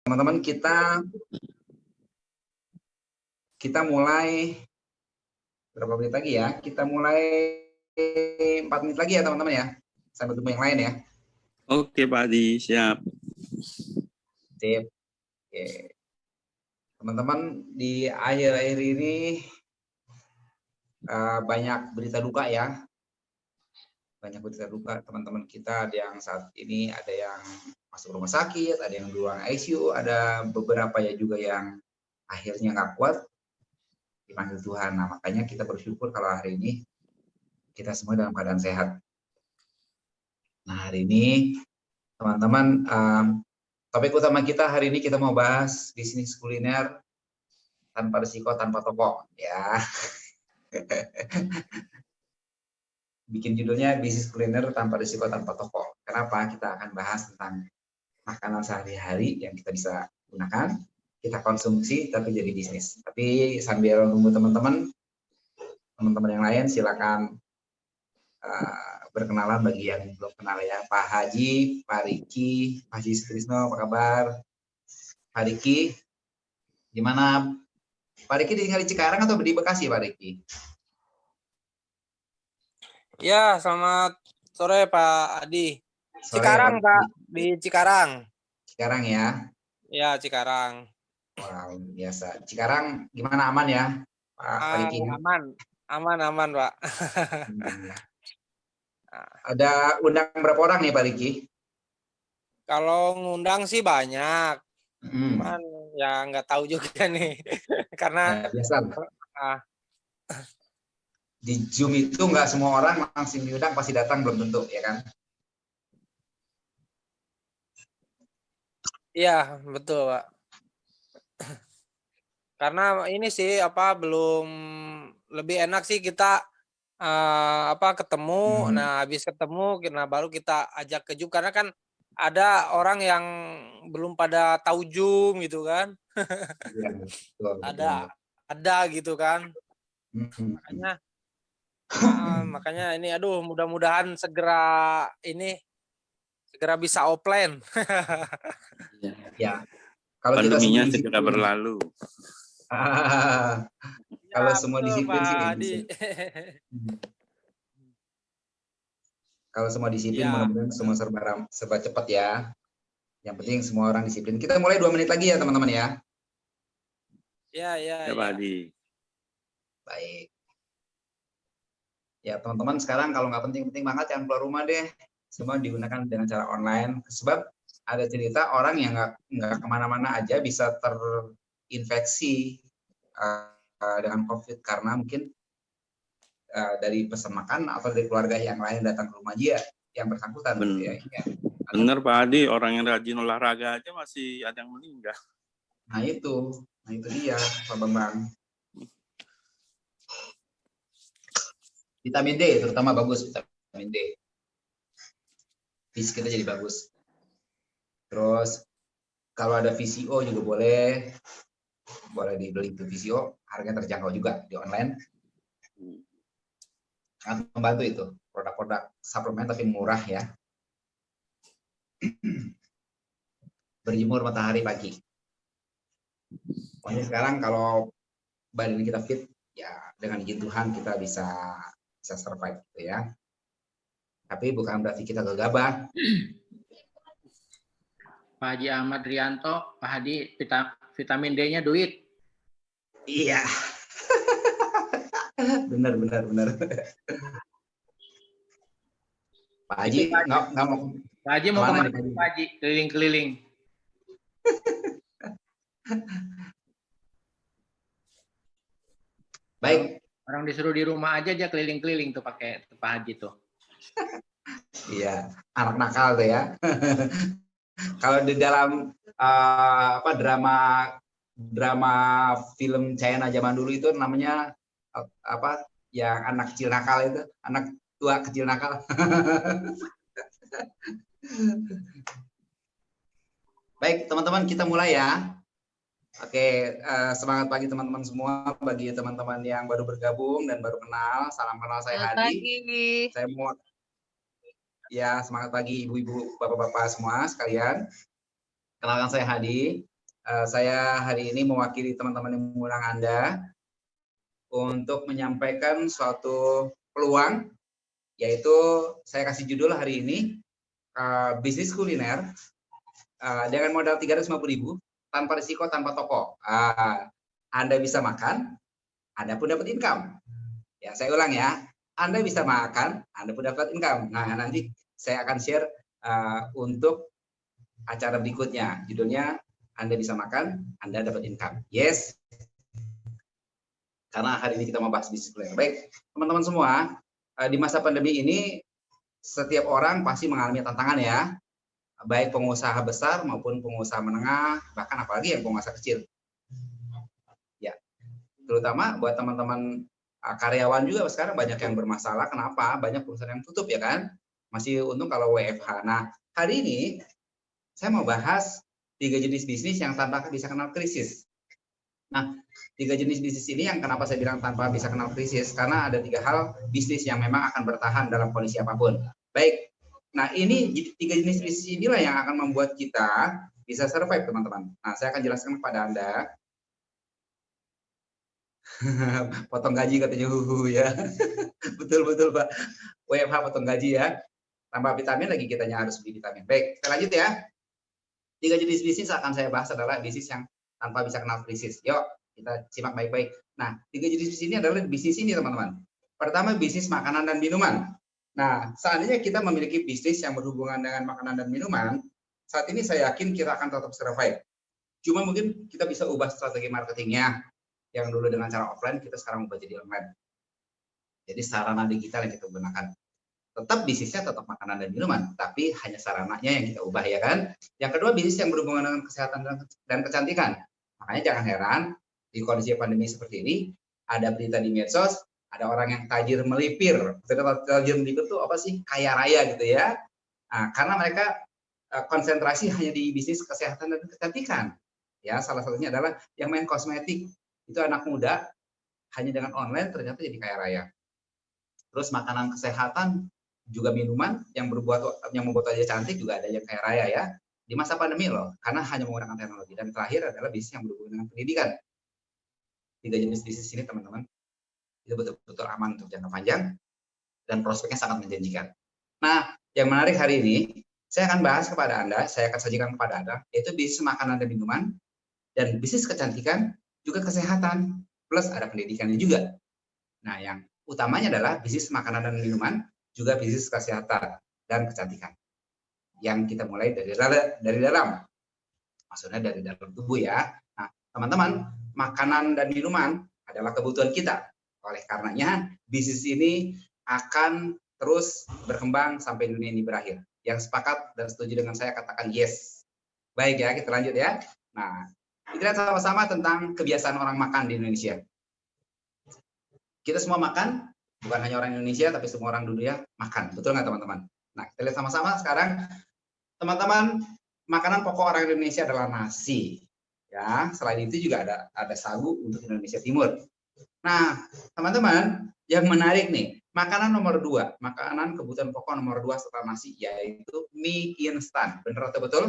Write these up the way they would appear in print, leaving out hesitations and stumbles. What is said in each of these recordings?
Teman-teman, kita mulai berapa menit lagi ya? Kita mulai 4 menit lagi ya teman-teman ya. Sampai ketemu yang lain ya. Oke Pak Adi, siap. Sip. Oke. Teman-teman, di akhir-akhir ini banyak berita duka ya. Banyak berita duka teman-teman kita. Ada yang saat ini ada yang masuk rumah sakit, ada yang di ruang ICU, ada beberapa ya juga yang akhirnya nggak kuat dipanggil Tuhan. Nah, makanya kita bersyukur kalau hari ini kita semua dalam keadaan sehat. Nah, hari ini teman-teman, topik utama kita hari ini kita mau bahas bisnis kuliner tanpa risiko, tanpa toko ya. Bikin judulnya bisnis kuliner tanpa risiko, tanpa toko. Kenapa? Kita akan bahas tentang makanan sehari-hari yang kita bisa gunakan, kita konsumsi tapi jadi bisnis. Tapi sambil nunggu teman-teman yang lain silakan berkenalan bagi yang belum kenal ya. Pak Haji, Pak Riki, Pak Haji Sutrisno, apa kabar? Pak Riki, gimana? Pak Riki tinggal di Cikarang atau di Bekasi, Pak Riki? Ya, selamat sore Pak Adi. Sore, Cikarang, ya, Pak. Di Cikarang. Cikarang ya? Ya, Cikarang. Wow, biasa. Cikarang gimana, aman ya, Pak Riki? Aman, Pak. Ada undang berapa orang nih Pak Riki? Kalau ngundang sih banyak. Cuman ya nggak tahu juga nih. Karena ya, biasa. Di Zoom itu nggak semua orang langsung diundang pasti datang, belum tentu ya kan? Iya, betul, Pak. Karena ini sih belum lebih enak sih kita ketemu. Nah, habis ketemu baru kita ajak ke Zoom karena kan ada orang yang belum pada tahu Zoom gitu kan. Ya, betul. Ada gitu kan. Makanya ini mudah-mudahan segera bisa offline. Ya. Kalau pandeminya segera berlalu. Kalau semua disiplin sih bisa. Kalau semua disiplin, mudah-mudahan semua serba cepat ya. Yang penting semua orang disiplin. Kita mulai 2 menit lagi ya teman-teman ya. Ya. Pak Adi. Baik. Ya teman-teman, sekarang kalau nggak penting-penting banget jangan keluar rumah deh. Semua digunakan dengan cara online. Sebab ada cerita orang yang nggak kemana-mana aja bisa terinfeksi dengan COVID karena mungkin dari pesan makan atau dari keluarga yang lain datang ke rumah dia yang bersangkutan. Gitu ya. Benar Pak Adi, orang yang rajin olahraga aja masih ada yang meninggal. Nah itu dia Pak Bambang. Vitamin D terutama bagus, vitamin D. Fisik kita jadi bagus. Terus kalau ada VCO juga boleh dibeli itu VCO, harganya terjangkau juga di online. Sangat membantu itu, produk-produk suplemen tapi murah ya. Berjemur matahari pagi. Pokoknya sekarang kalau badan kita fit, ya dengan izin Tuhan kita bisa survive gitu ya. Tapi bukan berarti kita gegabah. Pak Haji Ahmad Rianto, Pak Hadi, vitamin D-nya duit. Iya. benar. Pak Haji nggak mau. Pak Haji mau kemana? Pak Haji keliling-keliling. Baik. Orang disuruh di rumah aja keliling-keliling tuh pakai Pak Haji tuh. Iya, anak nakal tuh ya. Kalau di dalam drama film China zaman dulu itu namanya yang anak kecil nakal itu, anak tua kecil nakal. Baik teman-teman, kita mulai ya. Oke, semangat pagi teman-teman semua. Bagi teman-teman yang baru bergabung dan baru kenal, salam kenal, saya Hadi. Saya mau ya, semangat pagi ibu-ibu, bapak-bapak semua sekalian. Kenalkan saya Hadi. Saya hari ini mewakili teman-teman yang mengundang Anda untuk menyampaikan suatu peluang, yaitu saya kasih judul hari ini, bisnis kuliner dengan modal 350.000 tanpa risiko, tanpa toko. Anda bisa makan, Anda pun dapat income. Ya, saya ulang ya. Anda bisa makan, Anda pun dapat income. Nah, nanti saya akan share untuk acara berikutnya. Judulnya Anda bisa makan, Anda dapat income. Yes. Karena hari ini kita mau bahas bisnis kuliner. Baik, teman-teman semua, di masa pandemi ini setiap orang pasti mengalami tantangan ya. Baik pengusaha besar maupun pengusaha menengah, bahkan apalagi yang pengusaha kecil. Ya. Terutama buat teman-teman karyawan juga sekarang banyak yang bermasalah. Kenapa? Banyak perusahaan yang tutup ya kan? Masih untung kalau WFH. Nah, hari ini saya mau bahas 3 jenis bisnis yang tanpa bisa kenal krisis. Nah, 3 jenis bisnis ini yang kenapa saya bilang tanpa bisa kenal krisis, karena ada 3 hal bisnis yang memang akan bertahan dalam kondisi apapun. Baik, nah ini 3 jenis bisnis inilah yang akan membuat kita bisa survive, teman-teman. Nah, saya akan jelaskan kepada Anda. Potong gaji katanya, ya. Betul-betul Pak. WFH potong gaji ya. Tambah vitamin lagi kitanya harus beli vitamin. Baik, kita lanjut ya. 3 jenis bisnis akan saya bahas adalah bisnis yang tanpa bisa kenal krisis. Yuk, kita simak baik-baik. Nah, 3 jenis bisnis ini adalah bisnis ini, teman-teman. Pertama, bisnis makanan dan minuman. Nah, seandainya kita memiliki bisnis yang berhubungan dengan makanan dan minuman, saat ini saya yakin kita akan tetap survive. Cuma mungkin kita bisa ubah strategi marketingnya. Yang dulu dengan cara offline, kita sekarang ubah jadi online. Jadi sarana digital yang kita gunakan. Tetap bisnisnya tetap makanan dan minuman, tapi hanya sarananya yang kita ubah ya kan. Yang kedua, bisnis yang berhubungan dengan kesehatan dan kecantikan. Makanya jangan heran di kondisi pandemi seperti ini, ada berita di medsos, ada orang yang tajir melipir. Tajir melipir itu apa sih? Kaya raya gitu ya. Nah, karena mereka konsentrasi hanya di bisnis kesehatan dan kecantikan. Ya, salah satunya adalah yang main kosmetik. Itu anak muda hanya dengan online ternyata jadi kaya raya. Terus makanan kesehatan juga minuman yang membuat wajah cantik juga ada yang kaya raya ya. Di masa pandemi loh, karena hanya menggunakan teknologi. Dan terakhir adalah bisnis yang berhubungan dengan pendidikan. 3 jenis bisnis ini teman-teman, itu betul-betul aman untuk jangka panjang dan prospeknya sangat menjanjikan. Nah, yang menarik hari ini, saya akan bahas kepada Anda, saya akan sajikan kepada Anda, yaitu bisnis makanan dan minuman, dan bisnis kecantikan, juga kesehatan, plus ada pendidikannya juga. Nah, yang utamanya adalah bisnis makanan dan minuman, juga bisnis kesehatan dan kecantikan. Yang kita mulai dari dalam. Maksudnya dari dalam tubuh ya. Nah, teman-teman, makanan dan minuman adalah kebutuhan kita. Oleh karenanya, bisnis ini akan terus berkembang sampai dunia ini berakhir. Yang sepakat dan setuju dengan saya katakan yes. Baik ya, kita lanjut ya. Nah, kita lihat sama-sama tentang kebiasaan orang makan di Indonesia. Kita semua makan, bukan hanya orang Indonesia, tapi semua orang dunia makan. Betul nggak teman-teman? Nah, kita lihat sama-sama sekarang. Teman-teman, makanan pokok orang Indonesia adalah nasi. Ya, selain itu juga ada sagu untuk Indonesia Timur. Nah, teman-teman, yang menarik nih, makanan nomor 2, makanan kebutuhan pokok nomor 2 setelah nasi, yaitu mie instan. Benar atau betul?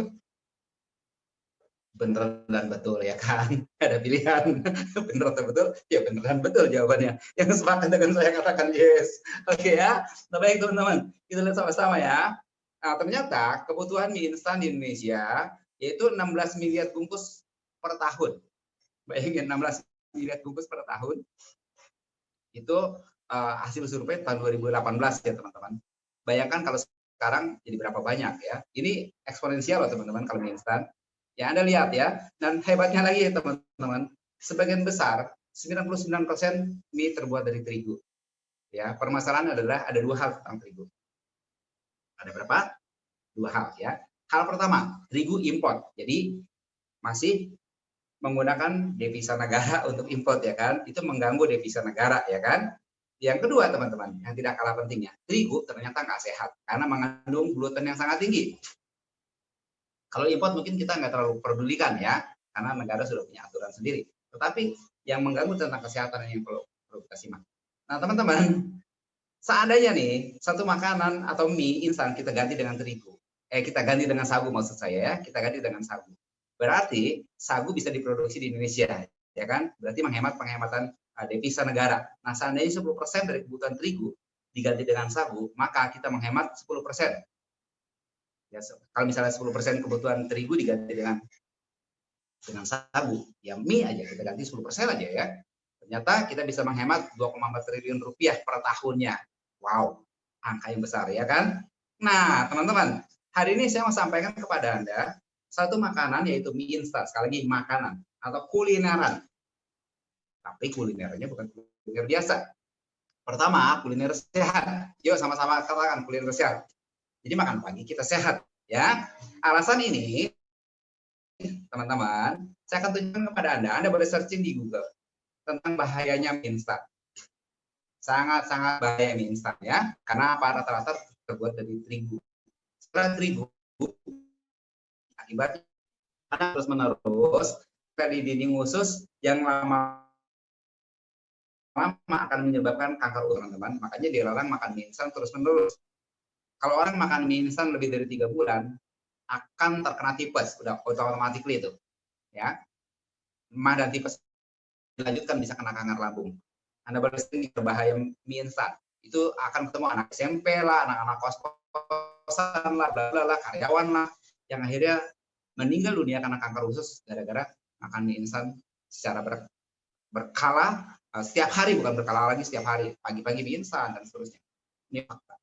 Bener dan betul ya kan, ada pilihan bener atau betul, ya bener dan betul jawabannya. Yang sepakat dengan saya katakan yes. Oke ya, nah, baik teman-teman, kita lihat sama-sama ya. Nah, ternyata kebutuhan mie instan di Indonesia yaitu 16 miliar bungkus per tahun. Bayangin 16 miliar bungkus per tahun. Itu hasil survei tahun 2018 ya teman-teman. Bayangkan kalau sekarang jadi berapa banyak ya. Ini eksponensial loh teman-teman kalau mie instan. Ya, Anda lihat ya, dan hebatnya lagi ya teman-teman, sebagian besar 99% mie terbuat dari terigu. Ya, permasalahan adalah ada 2 hal tentang terigu. Ada berapa? 2 hal ya. Hal pertama, terigu import. Jadi masih menggunakan devisa negara untuk import ya kan. Itu mengganggu devisa negara ya kan. Yang kedua teman-teman, yang tidak kalah pentingnya, terigu ternyata nggak sehat karena mengandung gluten yang sangat tinggi. Kalau import mungkin kita nggak terlalu pedulikan ya, karena negara sudah punya aturan sendiri. Tetapi yang mengganggu tentang kesehatan yang perlu kita simak. Nah teman-teman, seandainya nih satu makanan atau mie instan kita ganti dengan terigu, kita ganti dengan sagu maksud saya ya, kita ganti dengan sagu. Berarti sagu bisa diproduksi di Indonesia, ya kan? Berarti menghemat penghematan devisa negara. Nah, seandainya 10% dari kebutuhan terigu diganti dengan sagu, maka kita menghemat 10%. Ya, kalau misalnya 10% kebutuhan terigu diganti dengan sagu, ya mie aja kita ganti 10% aja ya. Ternyata kita bisa menghemat 2,4 triliun rupiah per tahunnya. Wow, angka yang besar ya kan? Nah, teman-teman, hari ini saya mau sampaikan kepada Anda satu makanan yaitu mie instan. Sekali lagi makanan atau kulineran. Tapi kulinernya bukan kuliner biasa. Pertama, kuliner sehat. Yuk sama-sama katakan kuliner sehat. Jadi makan pagi kita sehat ya. Alasan ini teman-teman, saya akan tunjukkan kepada Anda boleh searching di Google tentang bahayanya mie instan. Sangat-sangat bahaya mie instan ya, karena apa? Rata-rata terbuat dari terigu. Setelah terigu, akibatnya terus-menerus di dinding usus yang lama akan menyebabkan kanker usus, teman-teman. Makanya dilarang makan mie instan terus-menerus. Kalau orang makan mie instan lebih dari 3 bulan, akan terkena tipes, udah otomatis itu. Ya. Mah dan tipes dilanjutkan bisa kena kanker lambung. Anda baru sering berbahaya mie instan. Itu akan ketemu anak SMP lah, anak-anak kos-kosan lah, bla bla lah, karyawan lah, yang akhirnya meninggal dunia karena kanker usus gara-gara makan mie instan secara berkala, setiap hari, bukan berkala lagi, setiap hari, pagi-pagi mie instan dan seterusnya. Ini fakta.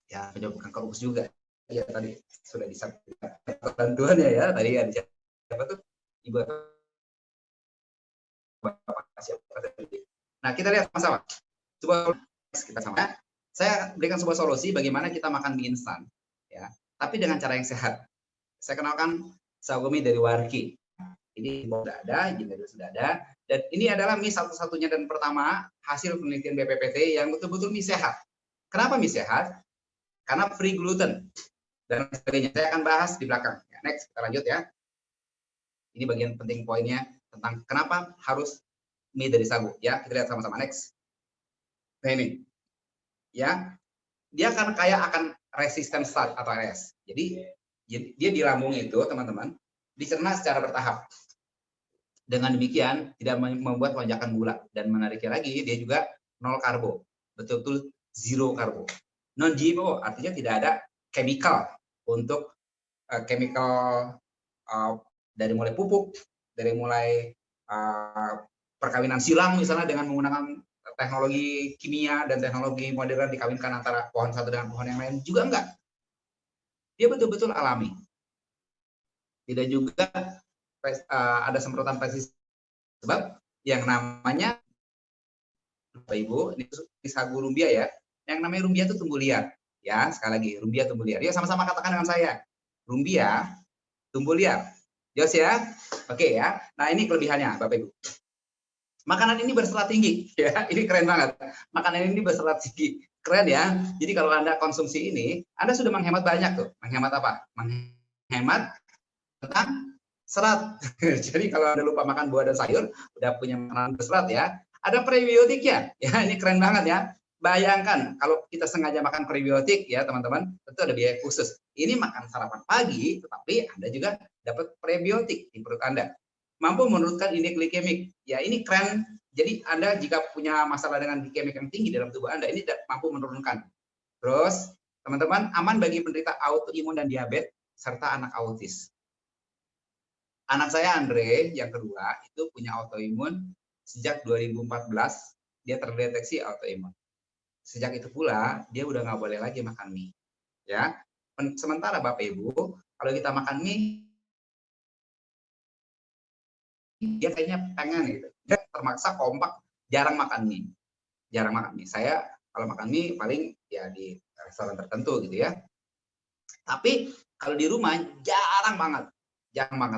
Ya, penyebab kanker usus juga. Ya tadi sudah disampaikan bantuannya ya, tadi ada siapa tuh? Ibu atau Bapak siapa tadi? Nah, kita lihat sama-sama. Coba kita sama. Saya berikan sebuah solusi bagaimana kita makan mie instan, ya. Tapi dengan cara yang sehat. Saya kenalkan sagu mie dari Warki. Ini sudah ada, juga sudah ada. Dan ini adalah mie satu-satunya dan pertama hasil penelitian BPPT yang betul-betul mie sehat. Kenapa mie sehat? Karena free gluten dan sebagainya. Saya akan bahas di belakang. Ya, next, kita lanjut ya. Ini bagian penting poinnya tentang kenapa harus mie dari sagu. Ya, kita lihat sama-sama next. Nah ini, ya, dia akan kaya akan resisten starch atau RS. Jadi dia di lambung itu, teman-teman, dicerna secara bertahap. Dengan demikian tidak membuat lonjakan gula dan menariknya lagi dia juga nol karbo, betul-betul zero karbo. Non GMO artinya tidak ada chemical untuk chemical dari mulai pupuk, dari mulai perkawinan silang misalnya dengan menggunakan teknologi kimia dan teknologi modern dikawinkan antara pohon satu dengan pohon yang lain juga enggak. Dia betul-betul alami. Tidak juga ada semprotan pestisida, sebab yang namanya Bapak Ibu ini sagu rumbia ya. Yang namanya rumbia itu tumbuh liar. Ya, sekali lagi rumbia tumbuh liar. Ya, sama-sama katakan dengan saya. Rumbia tumbuh liar. Jos ya. Oke ya. Nah, ini kelebihannya Bapak Ibu. Makanan ini berserat tinggi ya. Ini keren banget. Makanan ini berserat tinggi. Keren ya. Jadi kalau Anda konsumsi ini, Anda sudah menghemat banyak tuh. Menghemat apa? Menghemat tentang serat. Jadi kalau Anda lupa makan buah dan sayur, udah punya makanan berserat ya. Ada prebiotiknya. Ya, ini keren banget ya. Bayangkan kalau kita sengaja makan prebiotik ya, teman-teman, tentu ada biaya khusus. Ini makan sarapan pagi, tetapi Anda juga dapat prebiotik di perut Anda. Mampu menurunkan indeks glikemik. Ya, ini keren. Jadi Anda jika punya masalah dengan glikemik yang tinggi dalam tubuh Anda, ini mampu menurunkan. Terus, teman-teman, aman bagi penderita autoimun dan diabetes serta anak autis. Anak saya Andre yang kedua itu punya autoimun sejak 2014 dia terdeteksi autoimun. Sejak itu pula dia udah nggak boleh lagi makan mie. Ya. Sementara Bapak Ibu kalau kita makan mie dia kayaknya pengen gitu. Dia termaksa kompak jarang makan mie. Jarang makan mie. Saya kalau makan mie paling ya di restoran tertentu gitu ya. Tapi kalau di rumah jarang banget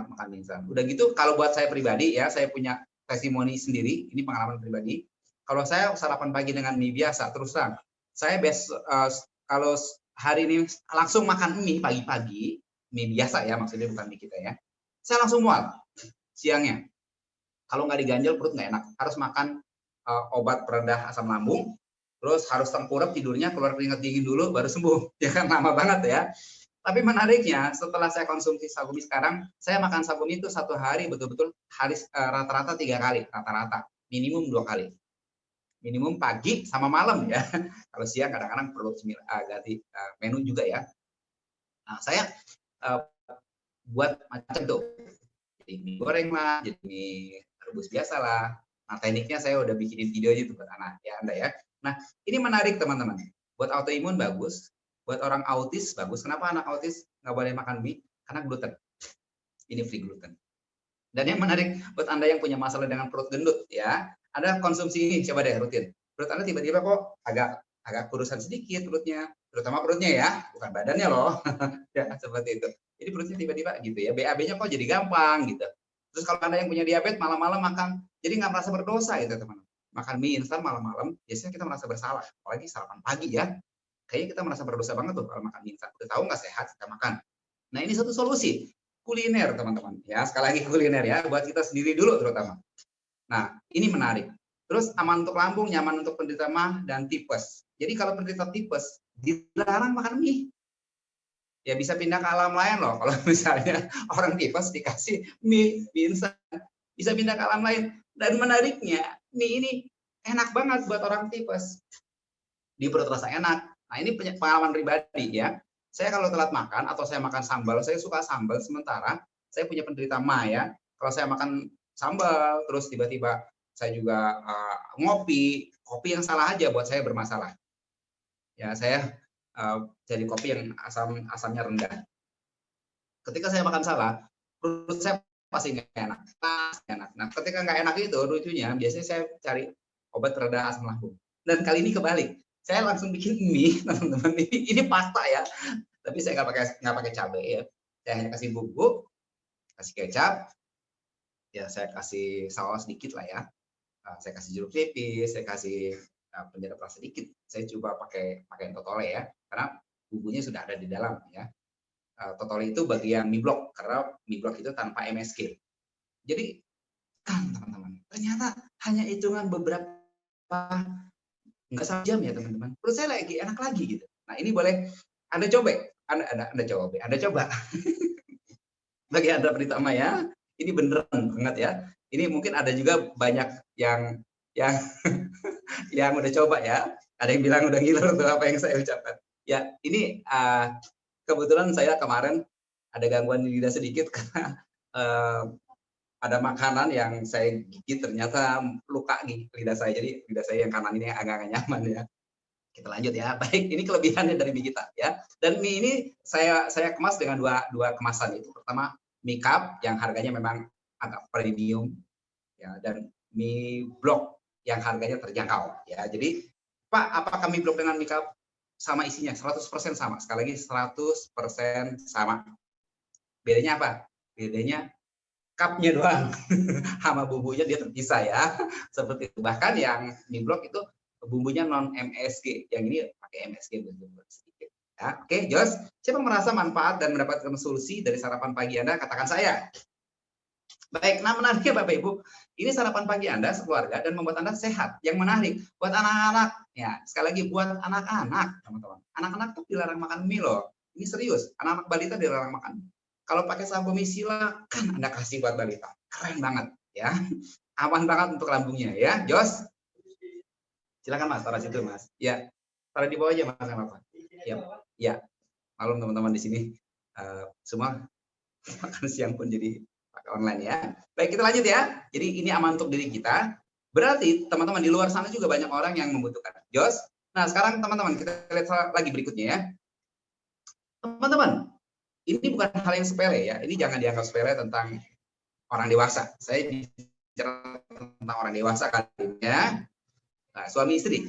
makan mie instan. Udah gitu kalau buat saya pribadi ya, saya punya testimoni sendiri, ini pengalaman pribadi. Kalau saya sarapan pagi dengan mie biasa, terus terang, saya kalau hari ini langsung makan mie pagi-pagi, mie biasa ya, maksudnya bukan mie kita ya, saya langsung mual siangnya. Kalau nggak diganjel perut nggak enak, harus makan obat perendah asam lambung, terus harus tengkurap tidurnya, keluar keringat dingin dulu, baru sembuh. Ya kan lama banget ya. Tapi menariknya, setelah saya konsumsi Sagumi sekarang, saya makan Sagumi itu satu hari betul-betul rata-rata 3 kali, rata-rata minimum 2 kali. Minimum pagi sama malam ya. Kalau siang kadang-kadang perlu ganti menu juga ya. Nah, saya buat macam tuh. Jadi mie goreng lah, jadi mie rebus biasa lah. Nah, tekniknya saya udah bikinin video aja tuh buat anak ya Anda ya. Nah, ini menarik teman-teman. Buat autoimun bagus, buat orang autis bagus. Kenapa anak autis nggak boleh makan mie? Karena gluten. Ini free gluten. Dan yang menarik buat Anda yang punya masalah dengan perut gendut ya, Anda konsumsi ini coba deh rutin. Perut Anda tiba-tiba kok agak kurusan sedikit perutnya, terutama perutnya ya, bukan badannya loh. Ya, seperti itu. Jadi perutnya tiba-tiba gitu ya, BAB-nya kok jadi gampang gitu. Terus kalau Anda yang punya diabetes malam-malam makan, jadi nggak merasa berdosa gitu teman-teman. Makan mie instan malam-malam, biasanya kita merasa bersalah, apalagi sarapan pagi ya. Kayaknya kita merasa berdosa banget tuh kalau makan mie instan. Udah tahu nggak sehat kita makan. Nah ini satu solusi, kuliner teman-teman. Ya sekali lagi kuliner ya, buat kita sendiri dulu terutama. Nah ini menarik. Terus aman untuk lambung, nyaman untuk penderita MAH dan tipes. Jadi kalau penderita tipes dilarang makan mie. Ya bisa pindah ke alam lain loh. Kalau misalnya orang tipes dikasih mie instan, bisa pindah ke alam lain. Dan menariknya, mie ini enak banget buat orang tipes. Di perut rasa enak. Nah ini pengalaman pribadi ya. Saya kalau telat makan atau saya makan sambal, saya suka sambal sementara saya punya penderita MAH ya. Kalau saya makan sambal, terus tiba-tiba saya juga ngopi, kopi yang salah aja buat saya bermasalah. Ya saya jadi kopi yang asamnya rendah. Ketika saya makan salah, perut saya pasti nggak enak. Nah, ketika nggak enak itu lucunya, biasanya saya cari obat pereda asam lambung. Dan kali ini kebalik, saya langsung bikin mie, teman-teman. Ini pasta ya, tapi saya nggak pakai cabai ya. Saya hanya kasih bumbu, kasih kecap, ya saya kasih saus sedikit lah ya. Saya kasih jeruk nipis, saya kasih penyedap rasa sedikit. Saya coba pakai totole ya, karena bumbunya sudah ada di dalam ya. Totole itu bagian mie blok, karena mie blok itu tanpa MSG. Jadi kan teman-teman, ternyata hanya hitungan beberapa nggak 1 jam ya teman-teman. Perut saya lagi enak lagi gitu. Nah ini boleh Anda coba, Anda coba. Bagi Anda penderita MAH ya, ini beneran banget ya. Ini mungkin ada juga banyak yang yang udah coba ya. Ada yang bilang udah ngiler tuh apa yang saya ucapkan. Ya ini kebetulan saya kemarin ada gangguan di lidah sedikit karena ada makanan yang saya gigit ternyata luka nih lidah saya. Jadi lidah saya yang kanan ini agak nyaman ya. Kita lanjut ya. Baik, ini kelebihannya dari mie kita ya. Dan mie ini saya kemas dengan dua kemasan itu. Pertama mie cup yang harganya memang agak premium ya, dan mie blok yang harganya terjangkau ya. Jadi Pak, apakah mie blok dengan mie cup sama isinya? 100% sama. Sekali lagi 100% sama. Bedanya apa? Bedanya cupnya doang. Sama bumbunya dia terpisah ya. Seperti itu. Bahkan yang mie blok itu bumbunya non MSG. Yang ini pakai MSG sedikit. Ya, oke, Jos. Siapa merasa manfaat dan mendapatkan solusi dari sarapan pagi Anda? Katakan saya. Baik, nah menariknya Bapak Ibu, ini sarapan pagi Anda sekeluarga dan membuat Anda sehat. Yang menarik buat anak-anak, ya sekali lagi buat anak-anak, teman-teman. Anak-anak tuh dilarang makan mie loh. Ini serius, anak-anak balita dilarang makan. Kalau pakai Sagumi silakan Anda kasih buat balita. Keren banget, ya. Aman banget untuk lambungnya, ya. Jos, silakan Mas, taruh situ Mas. Ya, taruh di bawah aja Mas, apa? Ya. Malum teman-teman di sini semua makan siang pun jadi online ya. Baik, kita lanjut ya. Jadi ini aman untuk diri kita. Berarti teman-teman di luar sana juga banyak orang yang membutuhkan. Jos. Nah, sekarang teman-teman kita lihat lagi berikutnya ya. Teman-teman, ini bukan hal yang sepele ya. Ini jangan dianggap sepele tentang orang dewasa. Saya bicara tentang orang dewasa kali ya. Nah, suami istri.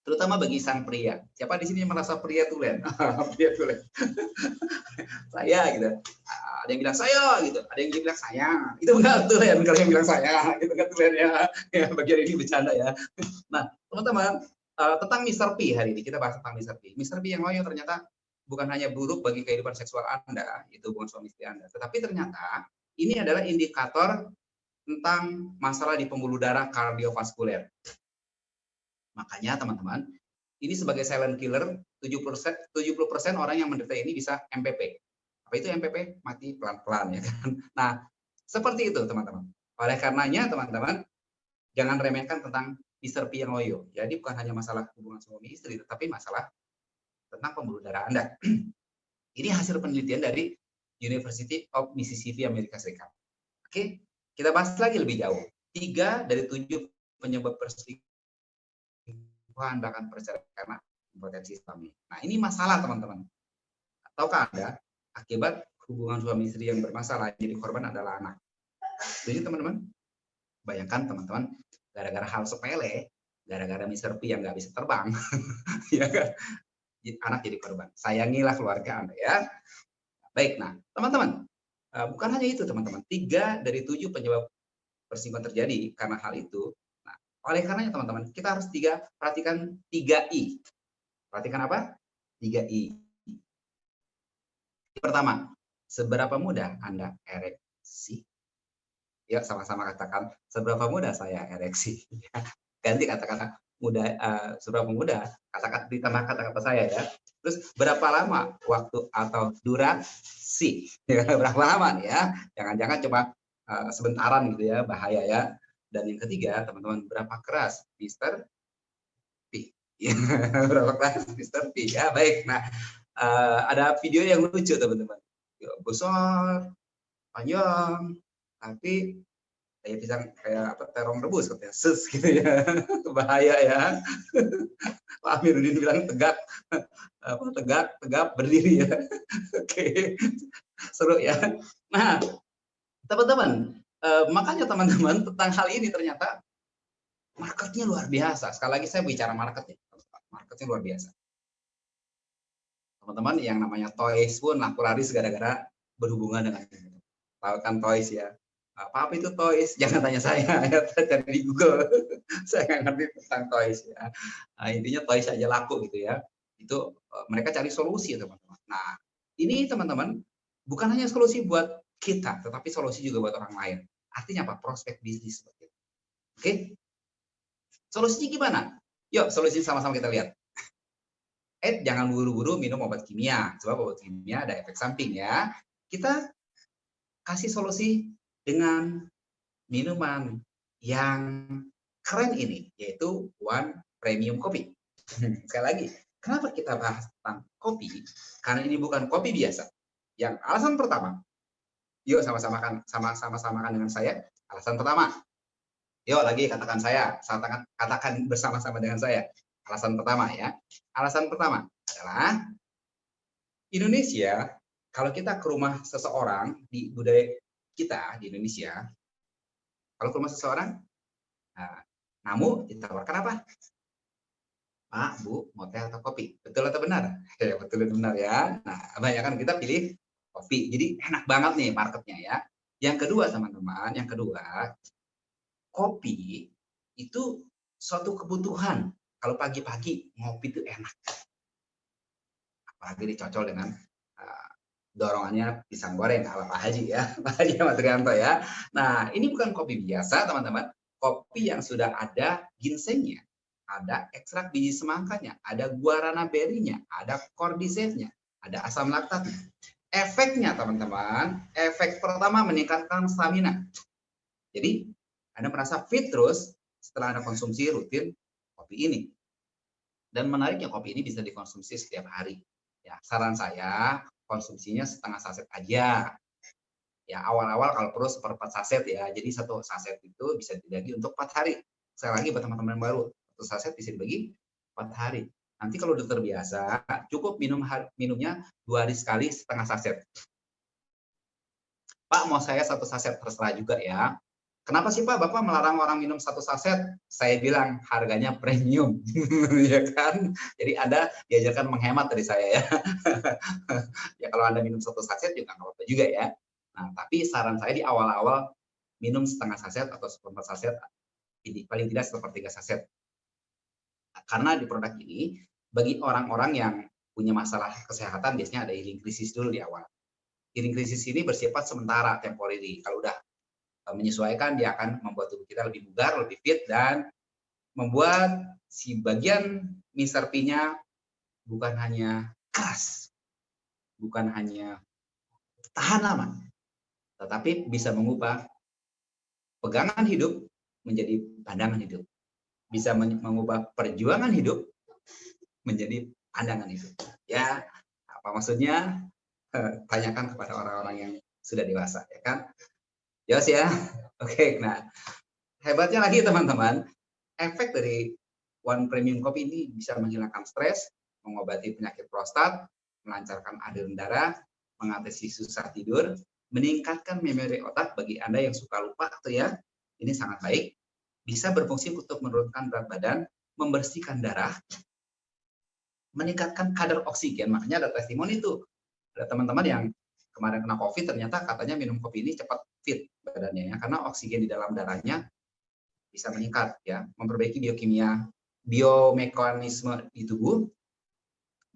Terutama bagi sang pria. Siapa di sini yang merasa pria tulen? Pria tulen. Saya gitu. Ada yang bilang saya gitu. Ada yang bilang saya. Itu enggak tulen kalau yang bilang saya. Itu enggak tulen ya. Ya bagian ini bercanda ya. Nah, teman-teman, tentang Mr. P hari ini kita bahas tentang Mr. P. Mr. P yang loyo ternyata bukan hanya buruk bagi kehidupan seksual Anda, itu hubungan suami istri Anda, tetapi ternyata ini adalah indikator tentang masalah di pembuluh darah kardiovaskuler. Makanya teman-teman, ini sebagai silent killer 70% orang yang menderita ini bisa MPP. Apa itu MPP? Mati pelan-pelan ya kan. Nah, seperti itu teman-teman. Oleh karenanya teman-teman, jangan remehkan tentang Mr. P yang loyo. Jadi bukan hanya masalah hubungan suami istri, tetapi masalah tentang pembuluh darah Anda. Ini hasil penelitian dari University of Mississippi, Amerika Serikat. Oke, kita bahas lagi lebih jauh. 3 dari 7 penyebab perselingkuhan bahkan perceraian karena impotensi suami. Nah, ini masalah teman-teman. Tahukah Anda, akibat hubungan suami istri yang bermasalah, jadi korban adalah anak. Jadi teman-teman, bayangkan teman-teman, gara-gara hal sepele, gara-gara Mr. P yang nggak bisa terbang, ya kan, anak jadi korban. Sayangilah keluarga Anda ya. Baik, nah teman-teman, bukan hanya itu teman-teman, 3 dari 7 penyebab perselingkuhan terjadi karena hal itu. Nah, oleh karenanya teman-teman, kita harus perhatikan 3I. Perhatikan apa? 3I. Pertama, seberapa mudah Anda ereksi? Ya, sama-sama katakan, seberapa mudah saya ereksi. Ganti kata-kata mudah, seberapa mudah, kata-kata ditambah kata-kata saya ya. Terus berapa lama waktu atau durasi? Ya, berapa lama nih ya? Jangan-jangan cuma sebentaran gitu ya, bahaya ya. Dan yang ketiga, teman-teman, berapa keras Mr. P? Ya, berapa keras Mr. P? Ya, baik. Nah, ada video yang lucu teman-teman. Besar, panjang, tapi kayak pisang, kayak apa, terong rebus katanya, ses gitu ya. Bahaya ya. Pak Amiruddin bilang tegak, apa, tegap berdiri ya. Oke, seru ya. Nah, teman-teman, makanya teman-teman tentang hal ini ternyata marketnya luar biasa. Sekali lagi saya bicara marketnya luar biasa. Teman-teman, yang namanya toys pun laku laris gara-gara berhubungan dengan itu. Tahu kan toys ya? Apa itu toys? Jangan tanya saya, ya, cari di Google. Saya nggak ngerti tentang toys ya. Nah, intinya toys aja laku gitu ya. Itu mereka cari solusi teman-teman. Nah, ini teman-teman bukan hanya solusi buat kita, tetapi solusi juga buat orang lain. Artinya apa? Prospek bisnis seperti itu. Oke? Solusinya gimana? Yuk, solusi sama-sama kita lihat. Jangan buru-buru minum obat kimia, sebab obat kimia ada efek samping ya. Kita kasih solusi dengan minuman yang keren ini, yaitu One Premium Coffee. Sekali lagi, kenapa kita bahas tentang kopi? Karena ini bukan kopi biasa. Yang alasan pertama, yuk sama-sama kan dengan saya. Alasan pertama, yuk lagi katakan saya, katakan bersama-sama dengan saya. Alasan pertama ya. Alasan pertama adalah Indonesia, kalau kita ke rumah seseorang di budaya kita di Indonesia, kalau ke rumah seseorang, namu ditawarkan apa? Pak, Bu, mau teh atau kopi? Betul atau benar? Ya, betul atau benar ya. Nah, kebanyakan kita pilih kopi. Jadi enak banget nih marketnya ya. Yang kedua teman-teman, kopi itu suatu kebutuhan. Kalau pagi-pagi ngopi itu enak. Apalagi dicocol dengan dorongannya pisang goreng ala Pak Haji ya, Pak Haji Ahmad Rianto ya. Nah, ini bukan kopi biasa teman-teman. Kopi yang sudah ada ginsengnya, ada ekstrak biji semangkanya, ada guarana berry-nya, ada cordyceps-nya, ada asam laktatnya. Efeknya teman-teman, efek pertama meningkatkan stamina. Jadi, Anda merasa fit terus setelah Anda konsumsi rutin kopi ini. Dan menariknya kopi ini bisa dikonsumsi setiap hari. Ya, saran saya konsumsinya setengah saset aja. Ya, awal-awal kalau perlu 1/4 saset ya. Jadi 1 saset itu bisa dibagi untuk 4 hari. Sekali lagi buat teman-teman baru, 1 saset bisa dibagi 4 hari. Nanti kalau udah terbiasa, cukup minumnya 2 hari sekali setengah saset. Pak, mau saya 1 saset, terserah juga ya. Kenapa sih Pak Bapak melarang orang minum 1 saset? Saya bilang harganya premium, ya kan? Jadi Anda diajarkan menghemat dari saya ya. Ya kalau Anda minum 1 saset juga nggak apa-apa juga ya. Nah, tapi saran saya di awal-awal minum setengah saset atau 1/4 saset, paling tidak 1/3 saset. Nah, karena di produk ini bagi orang-orang yang punya masalah kesehatan biasanya ada healing krisis dulu di awal. Healing krisis ini bersifat sementara, temporary. Kalau udah menyesuaikan, dia akan membuat tubuh kita lebih bugar, lebih fit, dan membuat si bagian Mr. P-nya bukan hanya keras, bukan hanya tahan lama, tetapi bisa mengubah pegangan hidup menjadi pandangan hidup. Bisa mengubah perjuangan hidup menjadi pandangan hidup. Ya, apa maksudnya? Tanyakan kepada orang-orang yang sudah dewasa, ya kan? Jelas ya? Oke, nah hebatnya lagi teman-teman, efek dari One Premium Kopi ini bisa menghilangkan stres, mengobati penyakit prostat, melancarkan aliran darah, mengatasi susah tidur, meningkatkan memori otak bagi Anda yang suka lupa tuh ya. Ini sangat baik. Bisa berfungsi untuk menurunkan berat badan, membersihkan darah, meningkatkan kadar oksigen. Makanya ada testimoni tuh. Ada teman-teman yang kemarin kena COVID ternyata katanya minum kopi ini cepat fit badannya ya, karena oksigen di dalam darahnya bisa meningkat ya, memperbaiki biokimia, biomekanisme di tubuh,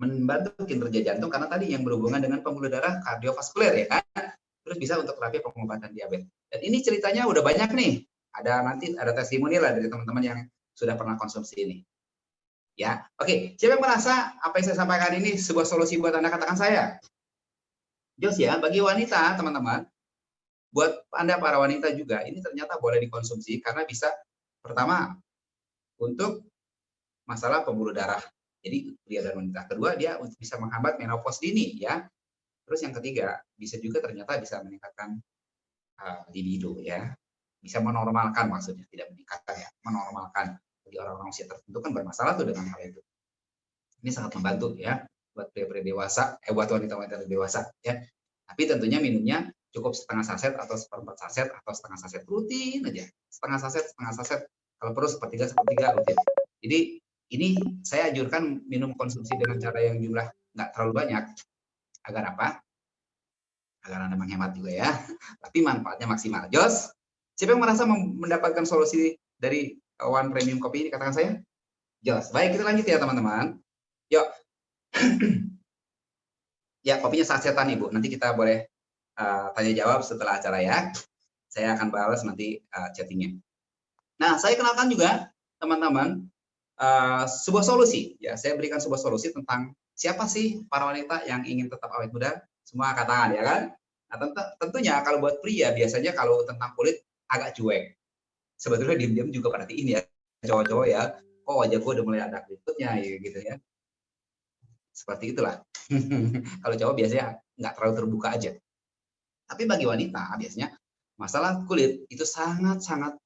membantu kinerja jantung karena tadi yang berhubungan dengan pembuluh darah kardiovaskuler ya kan. Terus bisa untuk terapi pengobatan diabetes. Dan ini ceritanya udah banyak nih. Nanti ada testimoni lah dari teman-teman yang sudah pernah konsumsi ini. Ya, oke. Siapa yang merasa apa yang saya sampaikan ini sebuah solusi buat Anda, katakan saya. Jos ya, bagi wanita teman-teman, buat Anda para wanita juga, ini ternyata boleh dikonsumsi karena bisa pertama untuk masalah pembuluh darah. Jadi pria dan wanita. Kedua, dia bisa menghambat menopause dini ya. Terus yang ketiga, bisa juga ternyata bisa meningkatkan libido ya. Bisa menormalkan maksudnya, tidak meningkatkan ya, menormalkan. Bagi orang-orang usia tertentu kan bermasalah tuh dengan hal itu. Ini sangat membantu ya buat pria-pria dewasa, buat wanita-wanita dewasa ya. Tapi tentunya minumnya cukup setengah saset atau seperempat saset atau setengah saset, rutin aja. Setengah saset. Kalau perlu sepertiga rutin. Jadi ini saya anjurkan minum konsumsi dengan cara yang jumlah nggak terlalu banyak. Agar apa? Agar Anda menghemat juga ya. Tapi manfaatnya maksimal. Jos, siapa yang merasa mendapatkan solusi dari One Premium Kopi ini, katakan saya? Jos. Baik, kita lanjut ya teman-teman. Yuk. Ya, kopinya sasetan Ibu. Nanti kita boleh tanya jawab setelah acara ya. Saya akan balas nanti chattingnya. Nah, saya kenalkan juga teman-teman sebuah solusi. Ya, saya berikan sebuah solusi tentang siapa sih para wanita yang ingin tetap awet muda. Semua angkat tangan ya kan. Nah, tentunya kalau buat pria biasanya kalau tentang kulit agak cuek. Sebetulnya diam-diam juga perhatiin ya cowok-cowok ya. Oh, wajah gue udah mulai ada keriputnya ya gitu ya. Seperti itulah. Kalau cowok biasanya nggak terlalu terbuka aja. Tapi bagi wanita biasanya masalah kulit itu sangat-sangat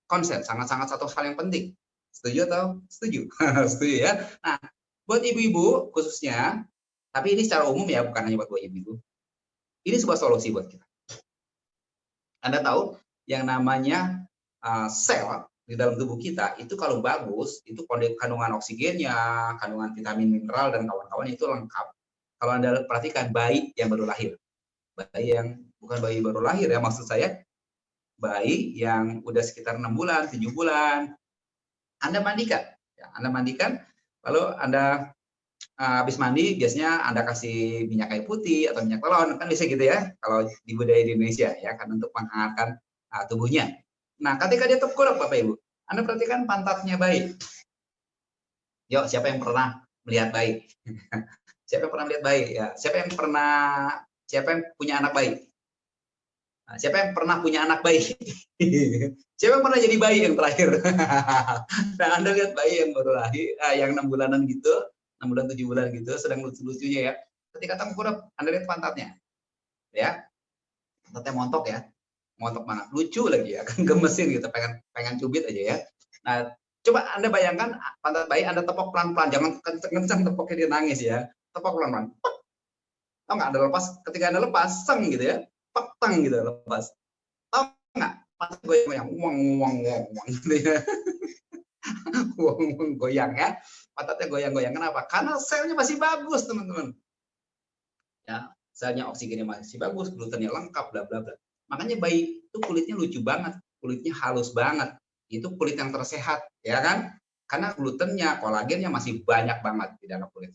konsen, sangat-sangat satu hal yang penting. Setuju atau setuju? Setuju ya. Nah, buat ibu-ibu khususnya, tapi ini secara umum ya, bukan hanya buat ibu-ibu. Ini sebuah solusi buat kita. Anda tahu yang namanya sel di dalam tubuh kita itu kalau bagus, itu kandungan oksigennya, kandungan vitamin mineral dan kawan-kawan itu lengkap. Kalau Anda perhatikan bayi yang baru lahir, bayi yang bukan bayi baru lahir ya, maksud saya bayi yang udah sekitar 6 bulan, 7 bulan, Anda mandikan. Ya, Anda mandikan, lalu Anda habis mandi biasanya Anda kasih minyak kayu putih atau minyak telon, kan bisa gitu ya, kalau di budaya di Indonesia ya, kan untuk menghangatkan tubuhnya. Nah, ketika dia tengkurap Bapak Ibu, Anda perhatikan pantatnya bayi. Yuk, siapa yang pernah melihat bayi? Siapa yang pernah melihat bayi? Ya, siapa yang punya anak bayi? Nah, siapa yang pernah punya anak bayi? Siapa yang pernah jadi bayi yang terakhir? Nah, Anda lihat bayi yang baru lahir, yang 6 bulanan gitu, 6 bulan 7 bulan gitu, sedang lucu-lucunya ya. Ketika tengkurap, Anda lihat pantatnya. Ya. Pantatnya montok ya. Montok banget, lucu lagi ya, kan gemesin gitu, pengen cubit aja ya. Nah, coba Anda bayangkan pantat bayi Anda tepok pelan-pelan, jangan kencang tepoknya dia nangis ya. Tepok pelan-pelan. Tahu nggak, Anda lepas, ketika Anda lepas, seng gitu ya, petang gitu lepas. Tahu nggak, pantat goyang-goyang, uang gitu ya. Uang goyang ya, pantatnya goyang-goyang. Kenapa? Karena selnya masih bagus teman-teman. Ya, selnya oksigennya masih bagus, glutennya lengkap, bla bla bla. Makanya bayi itu kulitnya lucu banget, kulitnya halus banget. Itu kulit yang tersehat, ya kan? Karena glutennya, kolagennya masih banyak banget di dalam kulit.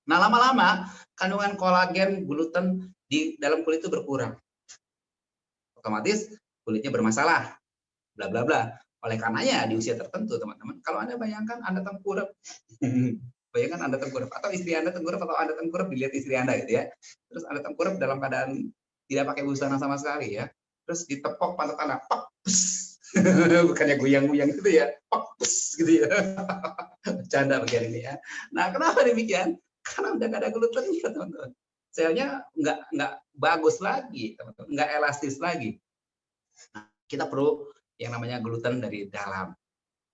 Nah, lama-lama kandungan kolagen, gluten di dalam kulit itu berkurang. Otomatis kulitnya bermasalah, bla bla bla. Oleh karenanya di usia tertentu, teman-teman, kalau Anda bayangkan Anda tengkurap, Bayangkan Anda tengkurap, atau istri Anda tengkurap, atau Anda tengkurap dilihat istri Anda gitu ya. Terus Anda tengkurap dalam keadaan tidak pakai busana sama sekali ya. Terus ditepok pantat Anda, pak, pus. Bukannya goyang-goyang gitu ya, pak, pus, gitu ya. Bercanda bagian ini ya. Nah, kenapa demikian? Karena udah nggak ada glutennya, teman-teman. Selnya nggak bagus lagi, teman-teman. Nggak elastis lagi. Nah, kita perlu yang namanya gluten dari dalam.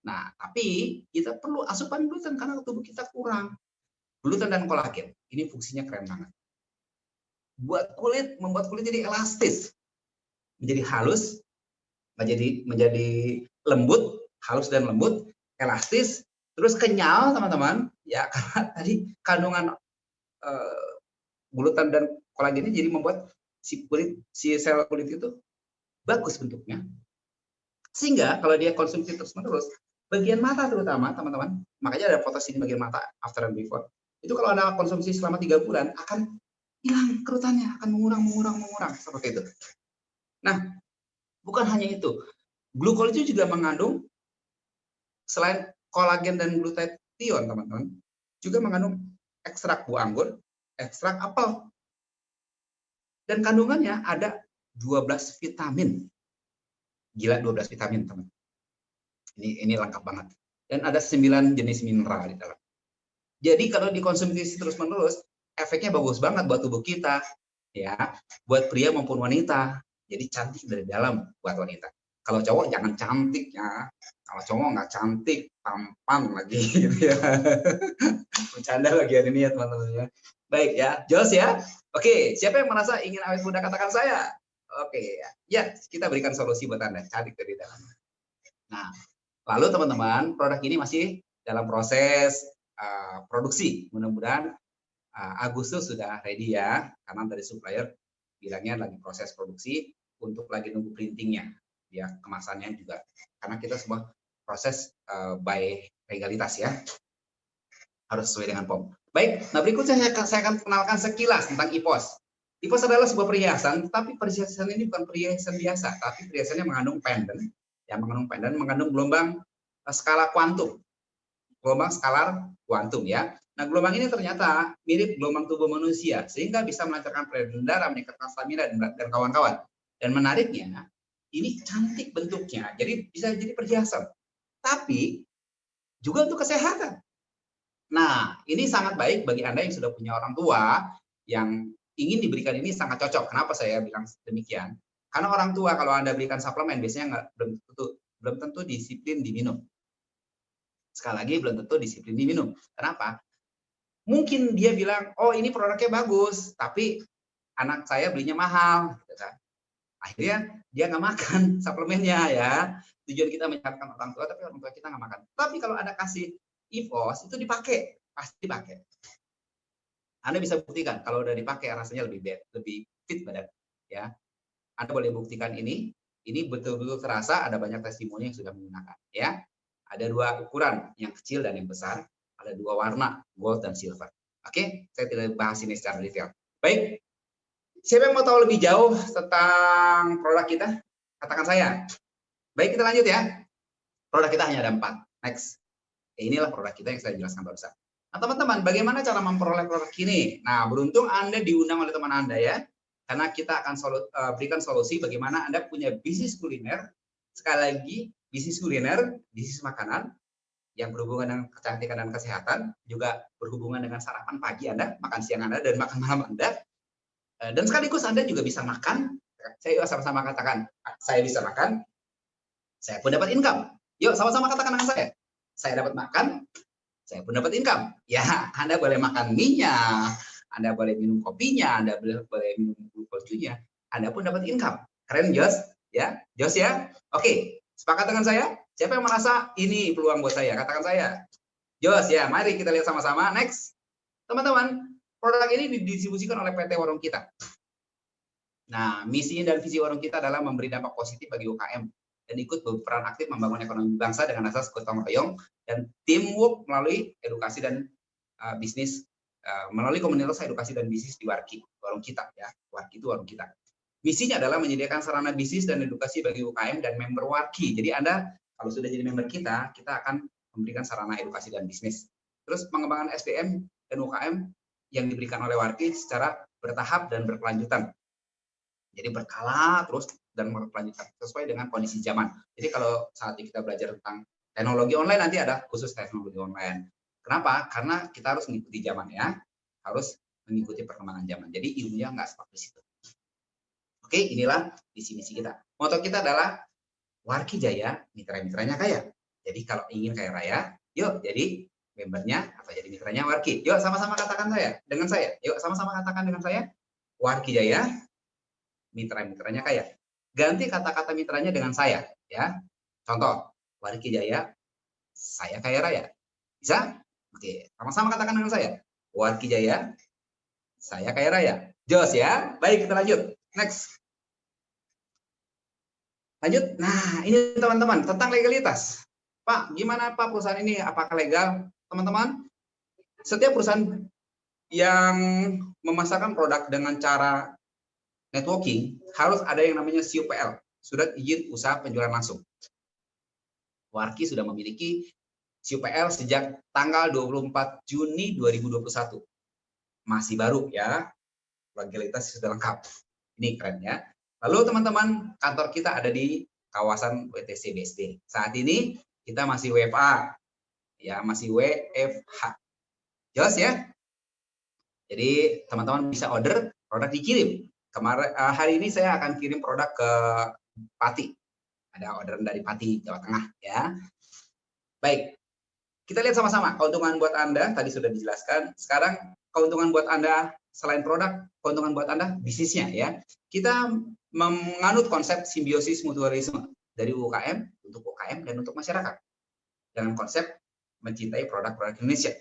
Nah, tapi kita perlu asupan gluten karena tubuh kita kurang. Gluten dan kolagen, ini fungsinya keren banget. Membuat kulit jadi elastis, menjadi halus, menjadi lembut, halus dan lembut, elastis, terus kenyal, teman-teman. Ya, karena tadi kandungan gluten dan kolagen ini jadi membuat si sel kulit itu bagus bentuknya. Sehingga kalau dia konsumsi terus-menerus, bagian mata terutama, teman-teman, makanya ada foto sini bagian mata after and before. Itu kalau Anda konsumsi selama 3 bulan akan hilang kerutannya, akan mengurang seperti itu. Nah, bukan hanya itu. Glukol itu juga mengandung selain kolagen dan glutathione, teman-teman, juga mengandung ekstrak buah anggur, ekstrak apel. Dan kandungannya ada 12 vitamin. Gila 12 vitamin, teman. Ini lengkap banget. Dan ada 9 jenis mineral di dalam. Jadi kalau dikonsumsi terus-menerus, efeknya bagus banget buat tubuh kita, ya, buat pria maupun wanita. Jadi cantik dari dalam buat wanita. Kalau cowok jangan cantik ya. Kalau cowok nggak cantik, tampan lagi gitu ya. Bercanda bagian ini ya teman-teman ya. Baik ya, Jos ya. Oke, siapa yang merasa ingin awet muda katakan saya. Oke ya, kita berikan solusi buat Anda, cantik dari dalam. Nah, lalu teman-teman, produk ini masih dalam proses produksi. Mudah-mudahan Agustus sudah ready ya, karena dari supplier bilangnya lagi proses produksi untuk lagi nunggu printingnya, ya kemasannya juga. Karena kita semua proses by legalitas ya, harus sesuai dengan POM. Baik, nah berikutnya saya akan kenalkan sekilas tentang IPOS. IPOS adalah sebuah perhiasan, tapi perhiasan ini bukan perhiasan biasa, tapi perhiasannya mengandung pendant, yang mengandung gelombang skala kuantum. Gelombang skalar kuantum ya. Nah, gelombang ini ternyata mirip gelombang tubuh manusia sehingga bisa melancarkan peredaran darah, meningkatkan stamina dan kawan-kawan. Dan menariknya, ini cantik bentuknya. Jadi bisa jadi perhiasan. Tapi juga untuk kesehatan. Nah, ini sangat baik bagi Anda yang sudah punya orang tua yang ingin diberikan ini sangat cocok. Kenapa saya bilang demikian? Karena orang tua kalau Anda berikan suplemen biasanya belum tentu disiplin diminum. Sekali lagi belum tentu disiplin diminum. Kenapa? Mungkin dia bilang, oh ini produknya bagus, tapi anak saya belinya mahal. Gitu kan. Akhirnya dia nggak makan suplemennya ya. Tujuan kita menyehatkan orang tua, tapi orang tua kita nggak makan. Tapi kalau Anda kasih IPOS, itu dipakai. Pasti dipakai. Anda bisa buktikan, kalau udah dipakai rasanya lebih fit badan. Ya. Anda boleh buktikan ini betul-betul terasa, ada banyak testimoni yang sudah menggunakan. Ya. Ada 2 ukuran, yang kecil dan yang besar. Ada 2 warna, gold dan silver. Oke, saya tidak bahas ini secara detail. Baik, siapa yang mau tahu lebih jauh tentang produk kita? Katakan saya. Baik, kita lanjut ya. Produk kita hanya ada 4. Next. Inilah produk kita yang saya jelaskan barusan. Nah, teman-teman, bagaimana cara memperoleh produk ini? Nah, beruntung Anda diundang oleh teman Anda ya. Karena kita akan berikan solusi bagaimana Anda punya bisnis kuliner. Sekali lagi, bisnis kuliner, bisnis makanan yang berhubungan dengan kecantikan dan kesehatan, juga berhubungan dengan sarapan pagi Anda, makan siang Anda, dan makan malam Anda. Dan sekaligus Anda juga bisa makan. Saya sama-sama katakan, saya bisa makan, saya pun dapat income. Yuk, sama-sama katakan dengan saya. Saya dapat makan, saya pun dapat income. Ya, Anda boleh makan mie-nya, Anda boleh minum kopinya, Anda boleh minum glukojunya, Anda pun dapat income. Keren, Jos? Ya, Jos ya? Oke. Sepakat dengan saya? Siapa yang merasa ini peluang buat saya? Katakan saya. Jos ya, mari kita lihat sama-sama. Next. Teman-teman, produk ini didistribusikan oleh PT Warung Kita. Nah, misi dan visi Warung Kita adalah memberi dampak positif bagi UKM dan ikut berperan aktif membangun ekonomi bangsa dengan asas gotong royong dan teamwork melalui edukasi dan bisnis, melalui komunitas edukasi dan bisnis di Warki, Warung Kita ya. Warki itu Warung Kita. Misinya adalah menyediakan sarana bisnis dan edukasi bagi UKM dan member Warki. Jadi Anda kalau sudah jadi member kita, kita akan memberikan sarana edukasi dan bisnis. Terus pengembangan SDM dan UKM yang diberikan oleh Warki secara bertahap dan berkelanjutan. Jadi berkala terus dan berkelanjutan sesuai dengan kondisi zaman. Jadi kalau saat ini kita belajar tentang teknologi online, nanti ada khusus teknologi online. Kenapa? Karena kita harus mengikuti zaman ya, harus mengikuti perkembangan zaman. Jadi ilmunya nggak stop di situ. Oke, inilah visi misi kita. Moto kita adalah Warki Jaya, mitra-mitranya kaya. Jadi kalau ingin kaya raya, yuk jadi membernya atau jadi mitranya Warki. Yuk sama-sama katakan dengan saya. Yuk sama-sama katakan dengan saya. Warki Jaya, mitra-mitranya kaya. Ganti kata-kata mitranya dengan saya, ya. Contoh, Warki Jaya, saya kaya raya. Bisa? Oke, sama-sama katakan dengan saya. Warki Jaya, saya kaya raya. Jos ya. Baik, kita lanjut. Next. Lanjut. Nah, ini teman-teman tentang legalitas. Pak, gimana Pak perusahaan ini? Apakah legal? Teman-teman, setiap perusahaan yang memasarkan produk dengan cara networking harus ada yang namanya SUPL, Surat Izin Usaha Penjualan Langsung. Warki sudah memiliki SUPL sejak tanggal 24 Juni 2021. Masih baru ya, legalitas sudah lengkap. Ini keren ya. Lalu teman-teman, kantor kita ada di kawasan WTC BSD. Saat ini kita masih WFA, ya masih WFH. Jelas ya? Jadi teman-teman bisa order, produk dikirim. Kemarin hari ini saya akan kirim produk ke Pati. Ada orderan dari Pati, Jawa Tengah ya. Baik. Kita lihat sama-sama keuntungan buat Anda tadi sudah dijelaskan. Sekarang keuntungan buat Anda selain produk, keuntungan buat Anda bisnisnya ya. Kita menganut konsep simbiosis mutualisme dari UKM untuk UKM dan untuk masyarakat. Dengan konsep mencintai produk-produk Indonesia.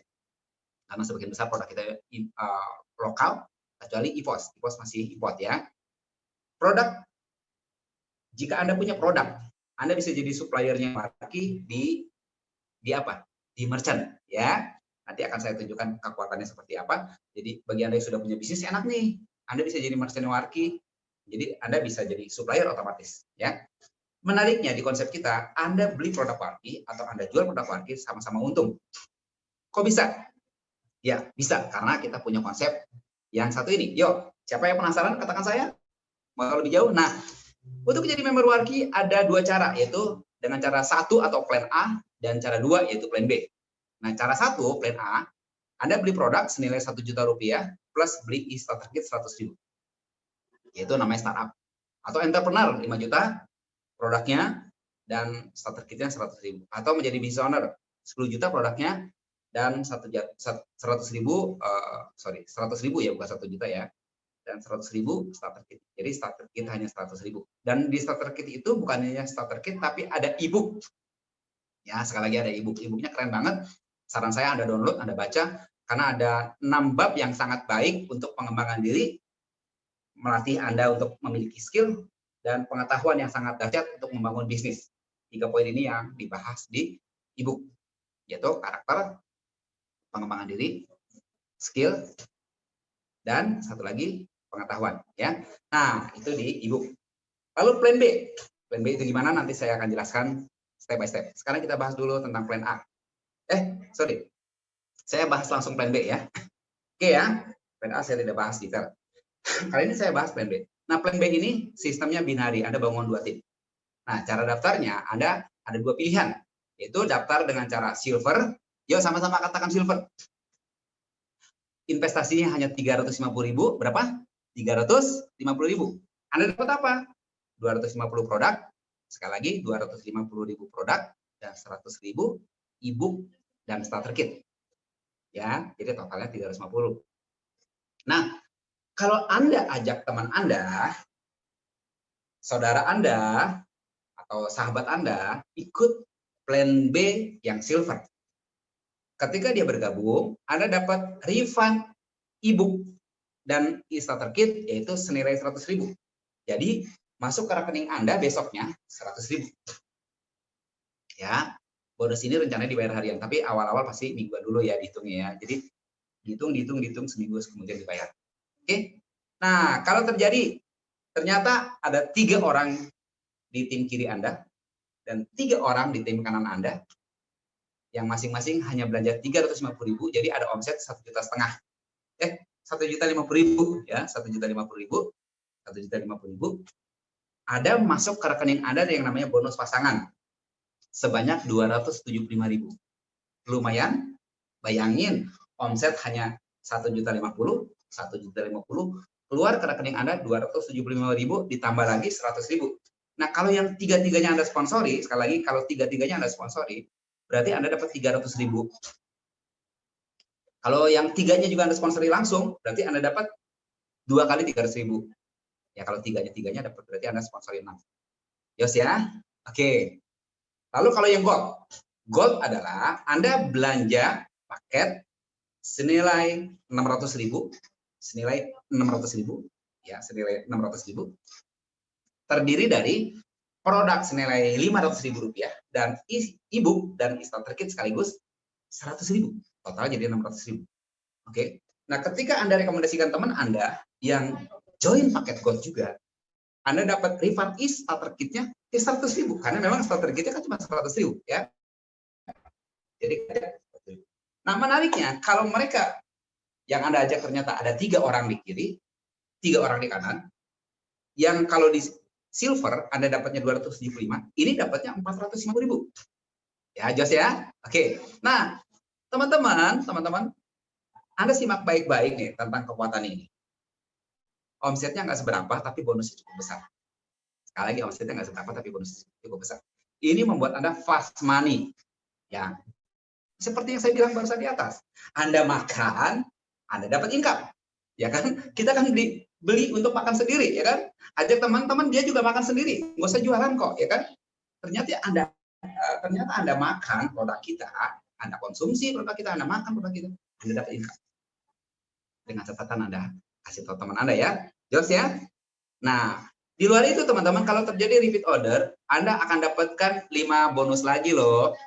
Karena sebagian besar produk kita lokal, kecuali EPOS. EPOS masih import ya. Produk, jika Anda punya produk, Anda bisa jadi suppliernya Warki di apa? Di merchant ya. Nanti akan saya tunjukkan kekuatannya seperti apa. Jadi bagi Anda yang sudah punya bisnis enak nih, Anda bisa jadi merchant Warki. Jadi Anda bisa jadi supplier otomatis ya. Menariknya di konsep kita, Anda beli produk Warki atau Anda jual produk Warki sama-sama untung. Kok bisa? Ya, bisa karena kita punya konsep yang satu ini. Yuk, siapa yang penasaran? Katakan saya. Mau lebih jauh? Nah, untuk menjadi member Warki ada dua cara, yaitu dengan cara satu atau plan A dan cara dua yaitu plan B. Nah, cara satu, plan A, Anda beli produk senilai 1 juta rupiah plus beli e-starter kit 100.000. Yaitu namanya startup. Atau entrepreneur 5 juta produknya dan starter kitnya 100.000. Atau menjadi business owner 10 juta produknya dan 100.000 ya, bukan 1 juta ya. Dan 100.000 starter kit. Jadi starter kit hanya 100.000. Dan di starter kit itu bukan hanya starter kit tapi ada e-book. Ya, sekali lagi ada e-book. E-booknya keren banget. Saran saya Anda download, Anda baca karena ada 6 bab yang sangat baik untuk pengembangan diri, melatih Anda untuk memiliki skill dan pengetahuan yang sangat dahsyat untuk membangun bisnis. 3 poin ini yang dibahas di e-book, yaitu karakter, pengembangan diri, skill, dan satu lagi pengetahuan ya. Nah, itu di e-book. Lalu plan B. Plan B itu gimana? Nanti saya akan jelaskan step by step. Sekarang kita bahas dulu tentang plan A. Sorry. Saya bahas langsung plan B ya. Oke ya. Plan A saya tidak bahas detail. Kali ini saya bahas plan B. Nah, plan B ini sistemnya binari. Anda bangun 2 tim. Nah, cara daftarnya Anda ada 2 pilihan. Yaitu daftar dengan cara silver. Yuk sama-sama katakan silver. Investasinya hanya 350.000, berapa? 350.000. Anda dapat apa? 250 produk, sekali lagi 250.000 produk dan 100.000 e-book dan starter kit. Ya, jadi totalnya 350. Nah, kalau Anda ajak teman Anda, saudara Anda atau sahabat Anda ikut plan B yang silver. Ketika dia bergabung, Anda dapat refund e-book dan e-starter kit yaitu senilai 100.000. Jadi masuk ke rekening Anda besoknya 100.000. Ya, bonus ini rencananya dibayar harian, tapi awal-awal pasti mingguan dulu ya dihitungnya ya. Jadi dihitung seminggu kemudian dibayar. Oke. Nah, kalau ternyata ada 3 orang di tim kiri Anda dan 3 orang di tim kanan Anda. yang masing-masing hanya belanja 350.000, jadi ada omset 1,5 juta. 1.050.000 ya, 1.050.000, 1.050.000. Ada masuk ke rekening Anda yang namanya bonus pasangan sebanyak 275.000. Lumayan, bayangin omset hanya 1.050.000, 1.050.000, keluar ke rekening Anda 275.000 ditambah lagi 100.000. Nah, kalau yang tiga-tiganya Anda sponsori, sekali lagi kalau tiga-tiganya Anda sponsori, berarti Anda dapat 300.000. Kalau yang tiganya juga Anda sponsori langsung, berarti Anda dapat 2 kali 300.000. Ya, kalau tiganya dapat, berarti Anda sponsori 6. Yos ya? Oke. Lalu kalau yang gold. Gold adalah Anda belanja paket senilai 600.000, senilai 600.000, ya, senilai 600.000. Terdiri dari produk senilai Rp500.000 dan e-book dan starter kit sekaligus 100.000. Total jadi 600.000. Oke. Nah, ketika Anda rekomendasikan teman Anda yang join paket gold juga, Anda dapat refund starter kitnya 100.000 karena memang starter kitnya kan cuma 100.000 ya. Jadi, nah menariknya kalau mereka yang Anda ajak ternyata ada 3 orang di kiri, 3 orang di kanan, yang kalau di silver Anda dapatnya 275, ini dapatnya 450.000. Ya, jos ya. Oke. Nah, teman-teman, Anda simak baik-baik nih tentang kekuatan ini. Omsetnya nggak seberapa, tapi bonusnya cukup besar. Sekali lagi, omsetnya nggak seberapa, tapi bonusnya cukup besar. Ini membuat Anda fast money. Ya, seperti yang saya bilang barusan di atas. Anda makan, Anda dapat income. Ya kan? Kita kan beli untuk makan sendiri, ya kan? Ajak teman-teman, dia juga makan sendiri. Nggak usah jualan kok, ya kan? Ternyata Anda makan produk kita, Anda konsumsi produk kita, Anda makan produk kita, Anda dapat income. Dengan catatan Anda kasih tahu teman Anda ya. Jos ya. Nah, di luar itu teman-teman, kalau terjadi repeat order, Anda akan dapatkan 5 bonus lagi loh.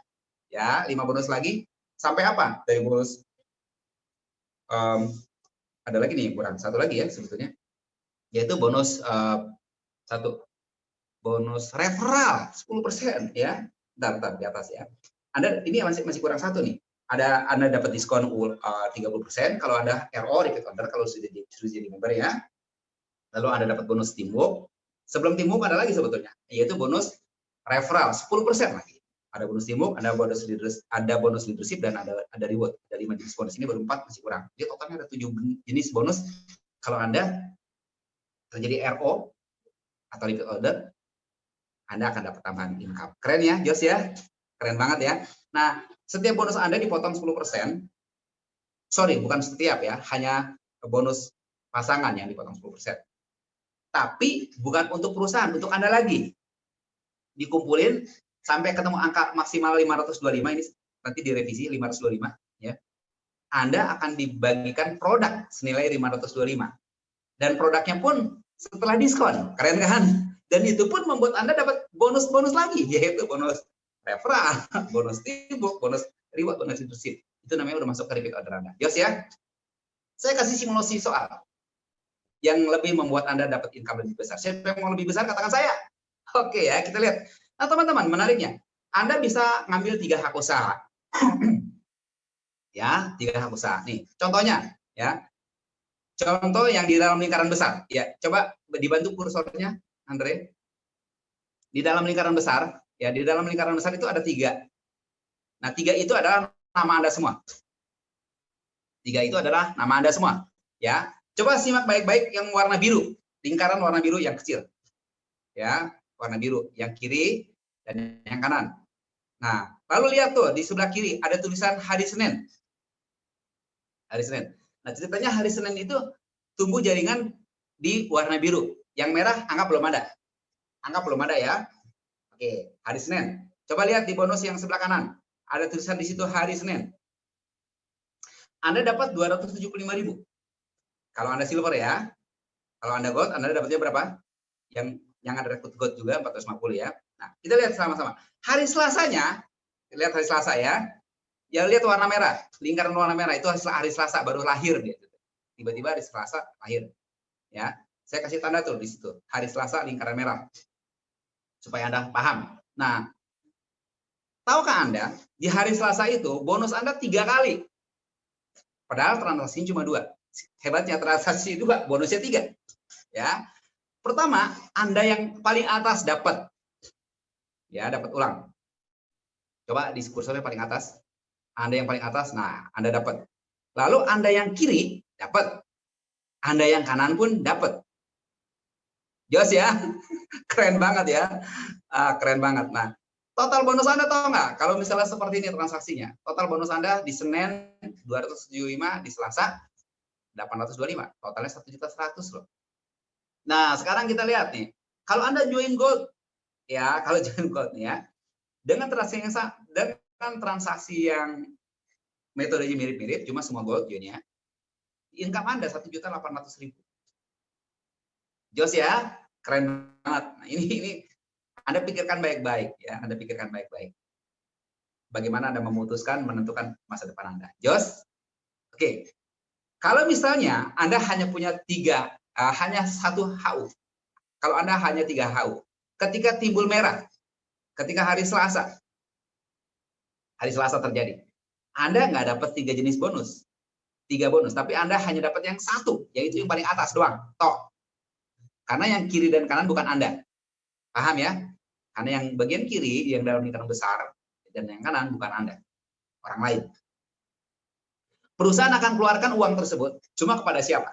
Ya, 5 bonus lagi. Sampai apa? Dari bonus ada lagi nih, kurang satu lagi ya sebetulnya. Yaitu bonus bonus referral 10% ya. Bentar di atas ya. Anda ini masih kurang satu nih. Anda dapat diskon 30% kalau Anda RO repeat order kalau sudah jadi member ya. Lalu Anda dapat bonus teamwork. Sebelum teamwork ada lagi sebetulnya, yaitu bonus referral 10% lagi. Ada bonus teamwork, ada bonus leadership dan ada reward. Dari 5 jenis bonus ini baru 4 masih kurang. Jadi totalnya ada 7 jenis bonus. Kalau Anda terjadi RO atau repeat order, Anda akan dapat tambahan income. Keren ya, Jos ya? Keren banget ya. Nah, setiap bonus Anda dipotong 10%. Sorry, bukan setiap ya, hanya bonus pasangan yang dipotong 10%. Tapi bukan untuk perusahaan, untuk Anda lagi. Dikumpulin sampai ketemu angka maksimal 525, ini nanti direvisi 525 ya. Anda akan dibagikan produk senilai 525. Dan produknya pun setelah diskon. Keren kan? Dan itu pun membuat Anda dapat bonus-bonus lagi, yaitu bonus referral, bonus teamwork, bonus reward, bonus leadership. Itu namanya udah masuk ke repeat order Anda. Jos ya. Saya kasih simulasi soal yang lebih membuat Anda dapat income lebih besar. Siapa yang mau lebih besar, katakan saya. Oke ya, kita lihat. Nah teman-teman, menariknya, Anda bisa ngambil 3 hak usaha. Ya, 3 hak usaha. Nih, contohnya ya. Contoh yang di dalam lingkaran besar. Ya, coba dibantu kursornya, Andre. Di dalam lingkaran besar, ya, di dalam lingkaran besar itu ada 3. Nah, 3 itu adalah nama Anda semua. 3 itu adalah nama Anda semua. Ya, coba simak baik-baik yang warna biru, lingkaran warna biru yang kecil. Ya, warna biru yang kiri dan yang kanan. Nah, lalu lihat tuh di sebelah kiri ada tulisan hari Senin. Hari Senin. Nah, ceritanya hari Senin itu tumbuh jaringan di warna biru. Yang merah anggap belum ada. Anggap belum ada ya. Oke, hari Senin. Coba lihat di bonus yang sebelah kanan. Ada tulisan di situ hari Senin. Anda dapat 275.000. Kalau Anda silver ya. Kalau Anda gold, Anda dapatnya berapa? Yang ada rekrut gold juga 450 ya. Nah, kita lihat sama-sama. Hari Selasanya, lihat hari Selasa ya. Ya lihat warna merah, lingkaran warna merah itu hari Selasa baru lahir dia. Tiba-tiba hari Selasa lahir. Ya, saya kasih tanda tuh di situ. Hari Selasa lingkaran merah. Supaya Anda paham. Nah, Tahukah Anda, di hari Selasa itu bonus Anda 3 kali. Padahal transaksi cuma 2. Hebatnya transaksi 2, bonusnya 3. Ya. Pertama, Anda yang paling atas dapat. Ya, dapat ulang. Coba di kursornya paling atas. Anda yang paling atas, nah Anda dapat. Lalu Anda yang kiri dapat. Anda yang kanan pun dapat. Jos ya. Keren banget ya. Keren banget. Nah, total bonus Anda tahu nggak? Kalau misalnya seperti ini transaksinya. Total bonus Anda di Senin 275, di Selasa 825. Totalnya 1.100.000 loh. Nah, sekarang kita lihat nih. Kalau Anda join gold, ya, kalau join gold nih ya, dengan transaksi yang metodenya mirip-mirip, cuma semua gold joinnya, income Anda 1.800.000. Jos ya, keren banget. Nah, ini Anda pikirkan baik-baik ya, Anda pikirkan baik-baik. Bagaimana Anda memutuskan menentukan masa depan Anda. Jos, oke. Kalau misalnya Anda hanya punya hanya 1 HU. Kalau Anda hanya 3 HU, ketika timbul merah, ketika hari Selasa terjadi, Anda nggak dapat 3 jenis bonus, 3 bonus, tapi Anda hanya dapat yang 1, yaitu yang paling atas doang, toh. Karena yang kiri dan kanan bukan Anda. Paham ya? Karena yang bagian kiri, yang dalam lingkaran besar, dan yang kanan bukan Anda, orang lain. Perusahaan akan keluarkan uang tersebut cuma kepada siapa?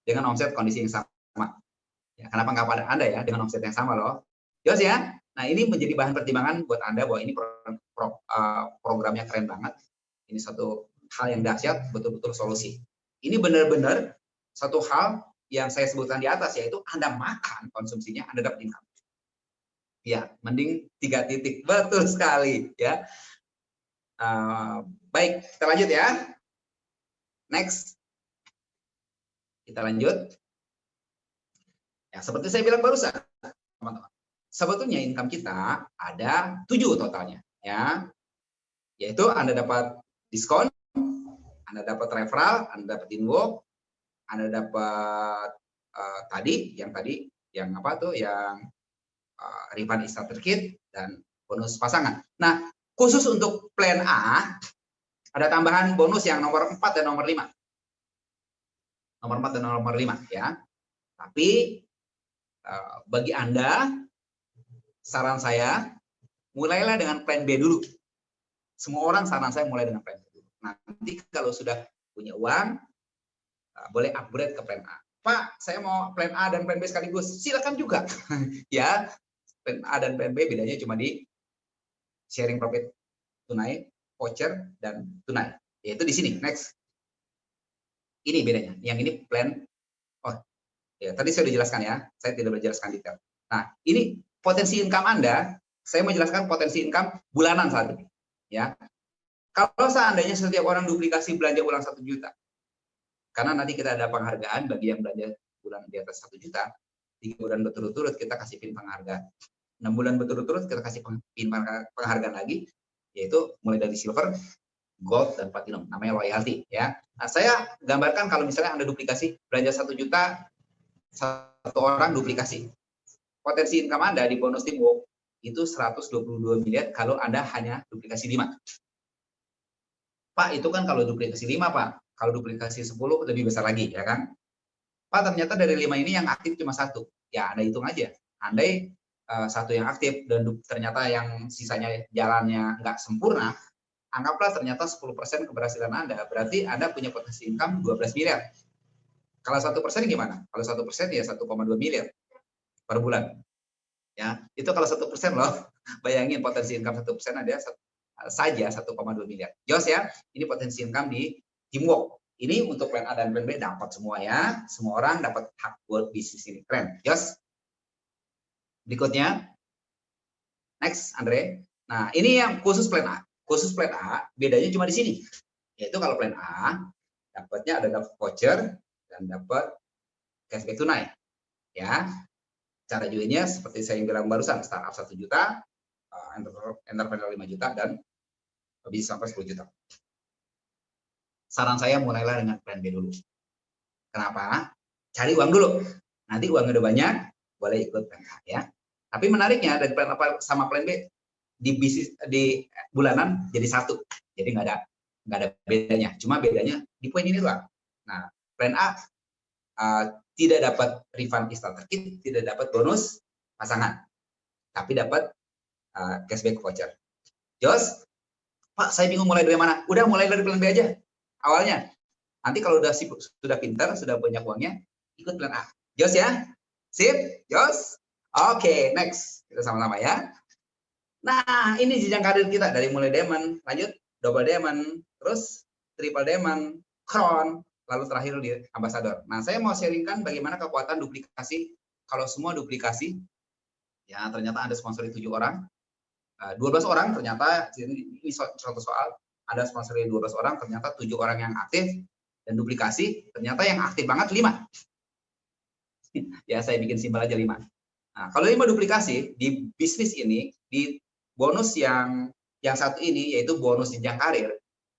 Dengan omset kondisi yang sama. Ya, kenapa nggak pada Anda ya, dengan omset yang sama loh. Jos ya. Nah, ini menjadi bahan pertimbangan buat Anda bahwa ini programnya keren banget. Ini satu hal yang dahsyat, betul-betul solusi. Ini benar-benar satu hal yang saya sebutkan di atas, yaitu Anda makan konsumsinya, Anda dapat income. Ya, mending 3 titik. Betul sekali ya. Baik, kita lanjut ya. Next. Kita lanjut. Ya, seperti saya bilang barusan, teman-teman. Sebetulnya income kita ada 7 totalnya, ya. Yaitu Anda dapat diskon, Anda dapat referral, Anda dapat invoke, Anda dapat yang apa tuh, yang refund starter kit dan bonus pasangan. Nah, khusus untuk plan A ada tambahan bonus yang nomor 4 dan nomor 5. Nomor 4 dan nomor 5 ya. Tapi bagi Anda, saran saya, mulailah dengan plan B dulu. Semua orang saran saya mulai dengan plan B dulu. Nanti kalau sudah punya uang, boleh upgrade ke plan A. Pak, saya mau plan A dan plan B sekaligus. Silakan juga. Ya, plan A dan plan B bedanya cuma di sharing profit tunai, voucher, dan tunai. Yaitu di sini, next. Ini bedanya. Yang ini plan. Oh, ya, tadi saya sudah jelaskan ya. Saya tidak menjelaskan detail. Nah, ini potensi income Anda, saya mau jelaskan potensi income bulanan saat ini. Ya. Kalau seandainya setiap orang duplikasi belanja ulang 1 juta, karena nanti kita ada penghargaan bagi yang belanja bulan di atas 1 juta, 3 bulan berturut-turut kita kasih pin penghargaan. 6 bulan berturut-turut kita kasih pin penghargaan lagi, yaitu mulai dari silver, gold, dan platinum, namanya loyalty. Ya. Nah, saya gambarkan kalau misalnya Anda duplikasi belanja 1 juta, 1 orang duplikasi. Potensi income Anda di bonus teamwork itu 122 miliar kalau Anda hanya duplikasi 5. Pak, itu kan kalau duplikasi 5, Pak. Kalau duplikasi 10 lebih besar lagi, ya kan? Pak, ternyata dari 5 ini yang aktif cuma 1. Ya, Anda hitung aja. Andai 1 yang aktif dan ternyata yang sisanya jalannya nggak sempurna, anggaplah ternyata 10% keberhasilan Anda. Berarti Anda punya potensi income 12 miliar. Kalau 1% gimana? Kalau 1% ya 1,2 miliar per bulan. Ya, itu kalau 1% loh. Bayangin potensi income 1% ada saja 1,2 miliar. Jos ya, ini potensi income di teamwork. Ini untuk plan A dan plan B dapat semua ya. Semua orang dapat hak buat bisnis ini. Keren. Jos. Berikutnya. Next, Andre. Nah, ini yang khusus plan A. Khusus plan A, bedanya cuma di sini. Yaitu kalau plan A, dapatnya ada dapat voucher dan dapat cashback tunai. Ya. Cara joinnya seperti saya bilang barusan, startup 1 juta, entrepreneur 5 juta, dan bisa sampai 10 juta. Saran saya mulailah dengan plan B dulu. Kenapa? Cari uang dulu. Nanti uangnya udah banyak, boleh ikut plan A ya. Tapi menariknya dari plan A sama plan B, di bisnis di bulanan jadi 1. Jadi nggak ada bedanya. Cuma bedanya di poin ini doang. Nah, plan A tidak dapat refund starter kit, tidak dapat bonus pasangan, tapi dapat cashback voucher. Jos, Pak, saya bingung mulai dari mana? Udah mulai dari plan B aja awalnya. Nanti kalau sudah pintar, sudah banyak uangnya, ikut plan A. Jos ya? Sip? Jos? Oke, next. Kita sama-sama ya. Nah, ini jenjang karir kita dari mulai diamond, lanjut double diamond, terus triple diamond, crown, lalu terakhir di ambassador. Nah, saya mau sharingkan bagaimana kekuatan duplikasi. Kalau semua duplikasi, ya ternyata ada sponsori 7 orang, 12 orang ternyata, ini suatu soal, ada sponsori 12 orang, ternyata 7 orang yang aktif, dan duplikasi, ternyata yang aktif banget 5. Ya, saya bikin simpel aja 5. Nah, kalau 5 duplikasi, di bisnis ini, di bonus yang satu ini, yaitu bonus jenjang karir,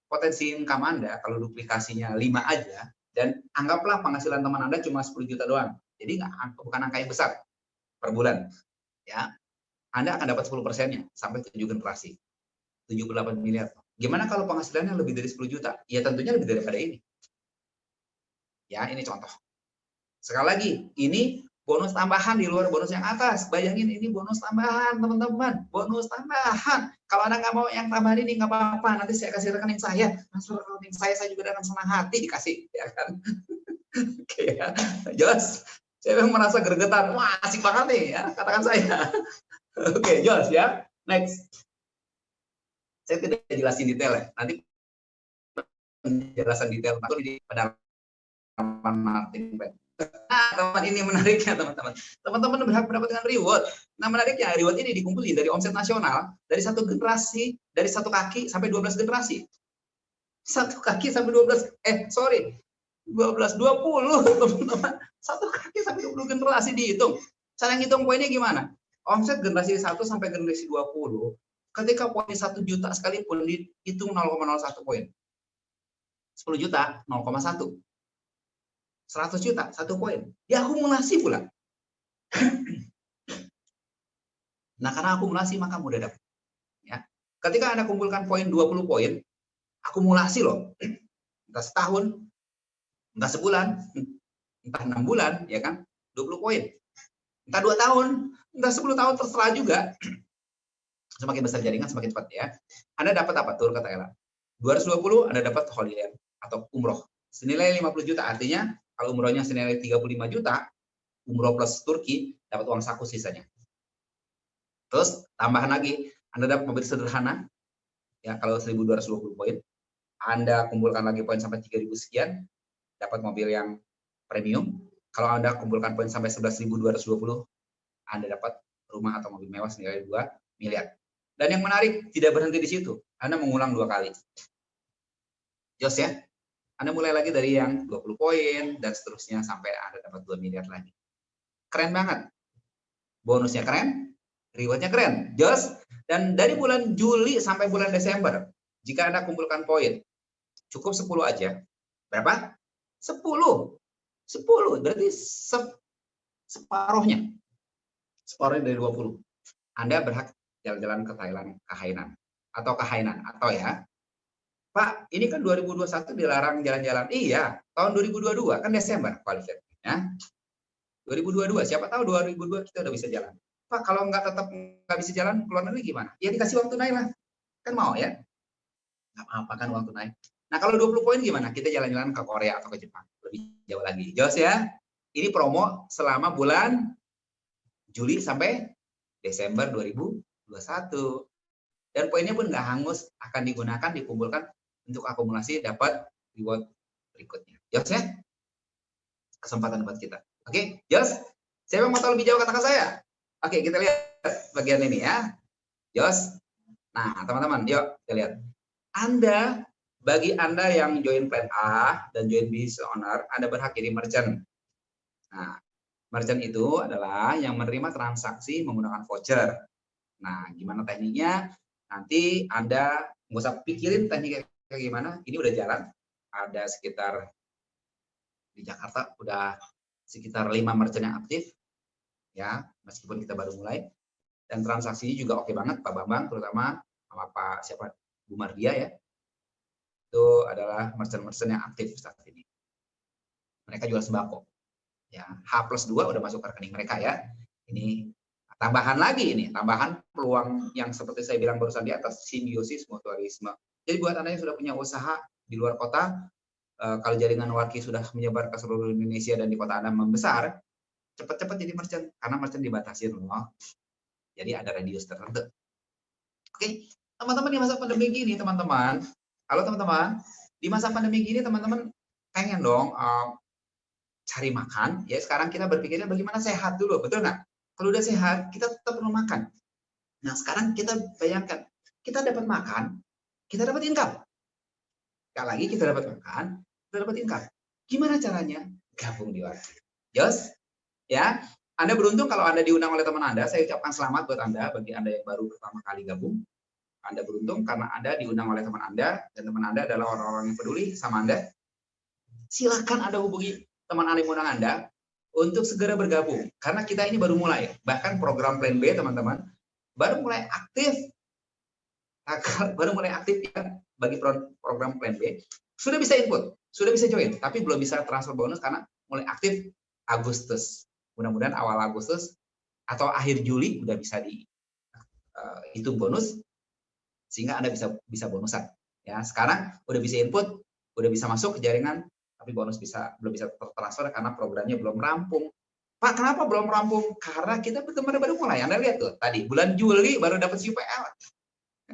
potensi income Anda, kalau duplikasinya 5 aja, dan anggaplah penghasilan teman Anda cuma 10 juta doang. Jadi bukan angka yang besar per bulan. Ya, Anda akan dapat 10%-nya sampai 7 generasi. 78 miliar. Gimana kalau penghasilannya lebih dari 10 juta? Ya tentunya lebih daripada ini. Ya, ini contoh. Sekali lagi, ini bonus tambahan di luar bonus yang atas. Bayangin ini bonus tambahan, teman-teman. Bonus tambahan. Kalau Anda nggak mau yang tambahan ini, nggak apa-apa. Nanti saya kasih rekening saya. Transfer rekening saya juga dengan senang hati dikasih. Ya kan? Oke ya. Jelas. Saya memang merasa gregetan. Wah, asik banget nih ya. Katakan saya. Oke, jelas ya. Next. Saya tidak jelasin detail ya. Nanti penjelasan detail di pendalaman marketing. Nah, teman ini menariknya teman-teman. Teman-teman berhak mendapatkan reward. Nah, menariknya reward ini dikumpulin dari omset nasional dari 1 generasi, dari 1 kaki sampai 12 generasi. 1 kaki sampai 12, 20 teman-teman. 1 kaki sampai 20 generasi dihitung. Cara ngitung poinnya gimana? Omset generasi 1 sampai generasi 20, ketika poin 1 juta sekalipun dihitung 0,01 poin. 10 juta 0,1. 100 juta 1 poin. Diakumulasi pula. Nah, karena akumulasi maka mudah dapat. Ya. Ketika Anda kumpulkan poin 20 poin, akumulasi loh. Entah setahun, entah sebulan, entah 6 bulan, ya kan? 20 poin. Entah 2 tahun, entah 10 tahun, terserah juga. Semakin besar jaringan, semakin cepat ya. Anda dapat apa? Tur kata Ella. 220, Anda dapat holiday atau umroh. Senilai 50 juta, artinya kalau umrohnya senilai 35 juta, umroh plus Turki, dapat uang saku sisanya. Terus, tambahan lagi, Anda dapat mobil sederhana, ya kalau 1220 poin. Anda kumpulkan lagi poin sampai 3000 sekian, dapat mobil yang premium. Kalau Anda kumpulkan poin sampai 11.220, Anda dapat rumah atau mobil mewah senilai 2 miliar. Dan yang menarik, tidak berhenti di situ. Anda mengulang 2 kali. Jos ya. Anda mulai lagi dari yang 20 poin, dan seterusnya sampai Anda dapat 2 miliar lagi. Keren banget. Bonusnya keren, rewardnya keren. Jos. Dan dari bulan Juli sampai bulan Desember, jika Anda kumpulkan poin, cukup 10 aja. Berapa? 10. 10, berarti separuhnya. Separuhnya dari 20. Anda berhak jalan-jalan ke Thailand, ke Hainan. Atau ya. Pak, ini kan 2021 dilarang jalan-jalan. Iya, tahun 2022 kan Desember kualifikasinya. 2022, siapa tahu 2022 kita udah bisa jalan. Pak, kalau tetap nggak bisa jalan, keluar negeri gimana? Ya dikasih uang tunai lah. Kan mau ya? Nggak apa-apa kan uang tunai. Nah, kalau 20 poin gimana? Kita jalan-jalan ke Korea atau ke Jepang. Lebih jauh lagi. Jos ya. Ini promo selama bulan Juli sampai Desember 2021. Dan poinnya pun nggak hangus, akan digunakan, dikumpulkan untuk akumulasi dapat reward berikutnya. Jos ya? Kesempatan buat kita. Oke, Jos? Siapa yang mau tahu lebih jauh katakan saya? Oke, kita lihat bagian ini ya. Jos? Nah, teman-teman, yuk kita lihat. Bagi Anda yang join plan A dan join business owner, Anda berhak jadi merchant. Nah, merchant itu adalah yang menerima transaksi menggunakan voucher. Nah, gimana tekniknya? Nanti Anda nggak usah pikirin tekniknya kayak gimana. Ini udah jalan. Ada sekitar di Jakarta udah sekitar 5 merchant yang aktif. Ya, meskipun kita baru mulai. dan transaksinya juga oke banget Pak Bambang, terutama sama Pak siapa Bu Mardia ya. Itu adalah merchant-merchant yang aktif saat ini. Mereka jual sembako. Ya, H+2 udah masuk ke rekening mereka ya. Ini tambahan lagi ini, tambahan peluang yang seperti saya bilang barusan di atas, simbiosis mutualisme. Jadi buat Anda yang sudah punya usaha di luar kota, kalau jaringan Warki sudah menyebar ke seluruh Indonesia dan di kota Anda membesar, cepat-cepat jadi merchant, karena merchant dibatasi loh. Jadi ada radius tertentu. Oke, teman-teman di masa pandemi gini, teman-teman, halo teman-teman, di masa pandemi gini teman-teman pengen dong cari makan, ya sekarang kita berpikirnya bagaimana sehat dulu, betul nggak? Kalau udah sehat, kita tetap perlu makan. Nah sekarang kita bayangkan, kita dapat makan, kita dapat income. Sekali lagi kita dapat makan, kita dapat income. Gimana caranya? Gabung di Warki. Jos, ya. Anda beruntung kalau Anda diundang oleh teman Anda. Saya ucapkan selamat buat Anda, bagi Anda yang baru pertama kali gabung. Anda beruntung karena Anda diundang oleh teman Anda, dan teman Anda adalah orang-orang yang peduli sama Anda. Silakan Anda hubungi teman Anda yang undang Anda untuk segera bergabung. Karena kita ini baru mulai. Bahkan program Plan B, teman-teman, baru mulai aktif. Baru mulai aktif ya, bagi program Plan B. Sudah bisa input, sudah bisa join, tapi belum bisa transfer bonus karena mulai aktif Agustus. Mudah-mudahan awal Agustus atau akhir Juli udah bisa dihitung bonus sehingga Anda bisa bonusan. Ya, sekarang udah bisa input, udah bisa masuk ke jaringan, tapi bonus belum bisa tertransfer karena programnya belum rampung. Pak, kenapa belum rampung? Karena kita baru mulai. Anda lihat tuh tadi bulan Juli baru dapat UPL.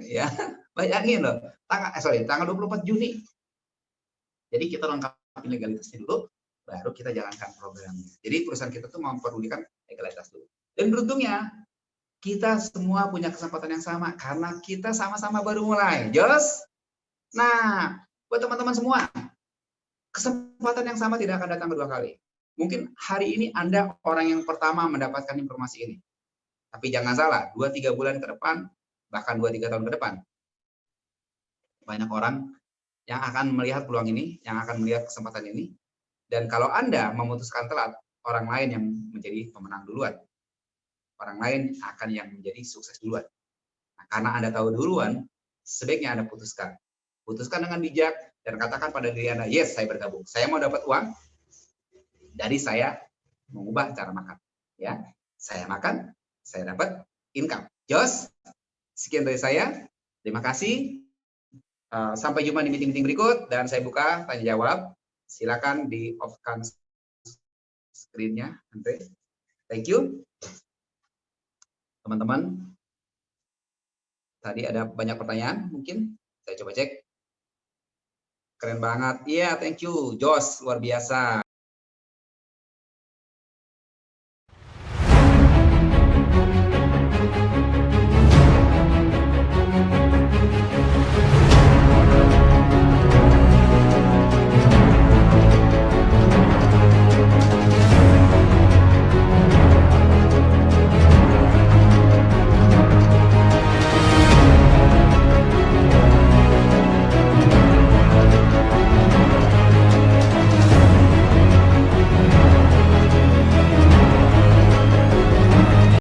Ya, bayangin loh. Tanggal 24 Juni. Jadi kita lengkapi legalitasnya dulu, baru kita jalankan programnya. Jadi perusahaan kita tuh memperdulikan legalitas dulu. Dan beruntungnya kita semua punya kesempatan yang sama karena kita sama-sama baru mulai. Jos. Nah, buat teman-teman semua, kesempatan yang sama tidak akan datang kedua kali. Mungkin hari ini Anda orang yang pertama mendapatkan informasi ini. Tapi jangan salah, 2-3 bulan ke depan, bahkan 2-3 tahun ke depan, banyak orang yang akan melihat peluang ini, yang akan melihat kesempatan ini. Dan kalau Anda memutuskan telat, orang lain yang menjadi pemenang duluan. Orang lain akan yang menjadi sukses duluan. Nah, karena Anda tahu duluan, sebaiknya Anda putuskan. Putuskan dengan bijak dan katakan pada diri Anda, yes, saya bergabung. Saya mau dapat uang dari saya mengubah cara makan. Ya, saya makan, saya dapat income. Jos, sekian dari saya. Terima kasih. Sampai jumpa di meeting-meeting berikut dan saya buka tanya jawab. Silakan di off-kan screen-nya, Andre. Thank you. Teman-teman, tadi ada banyak pertanyaan, mungkin saya coba cek. Keren banget. Iya, thank you. Jos, luar biasa.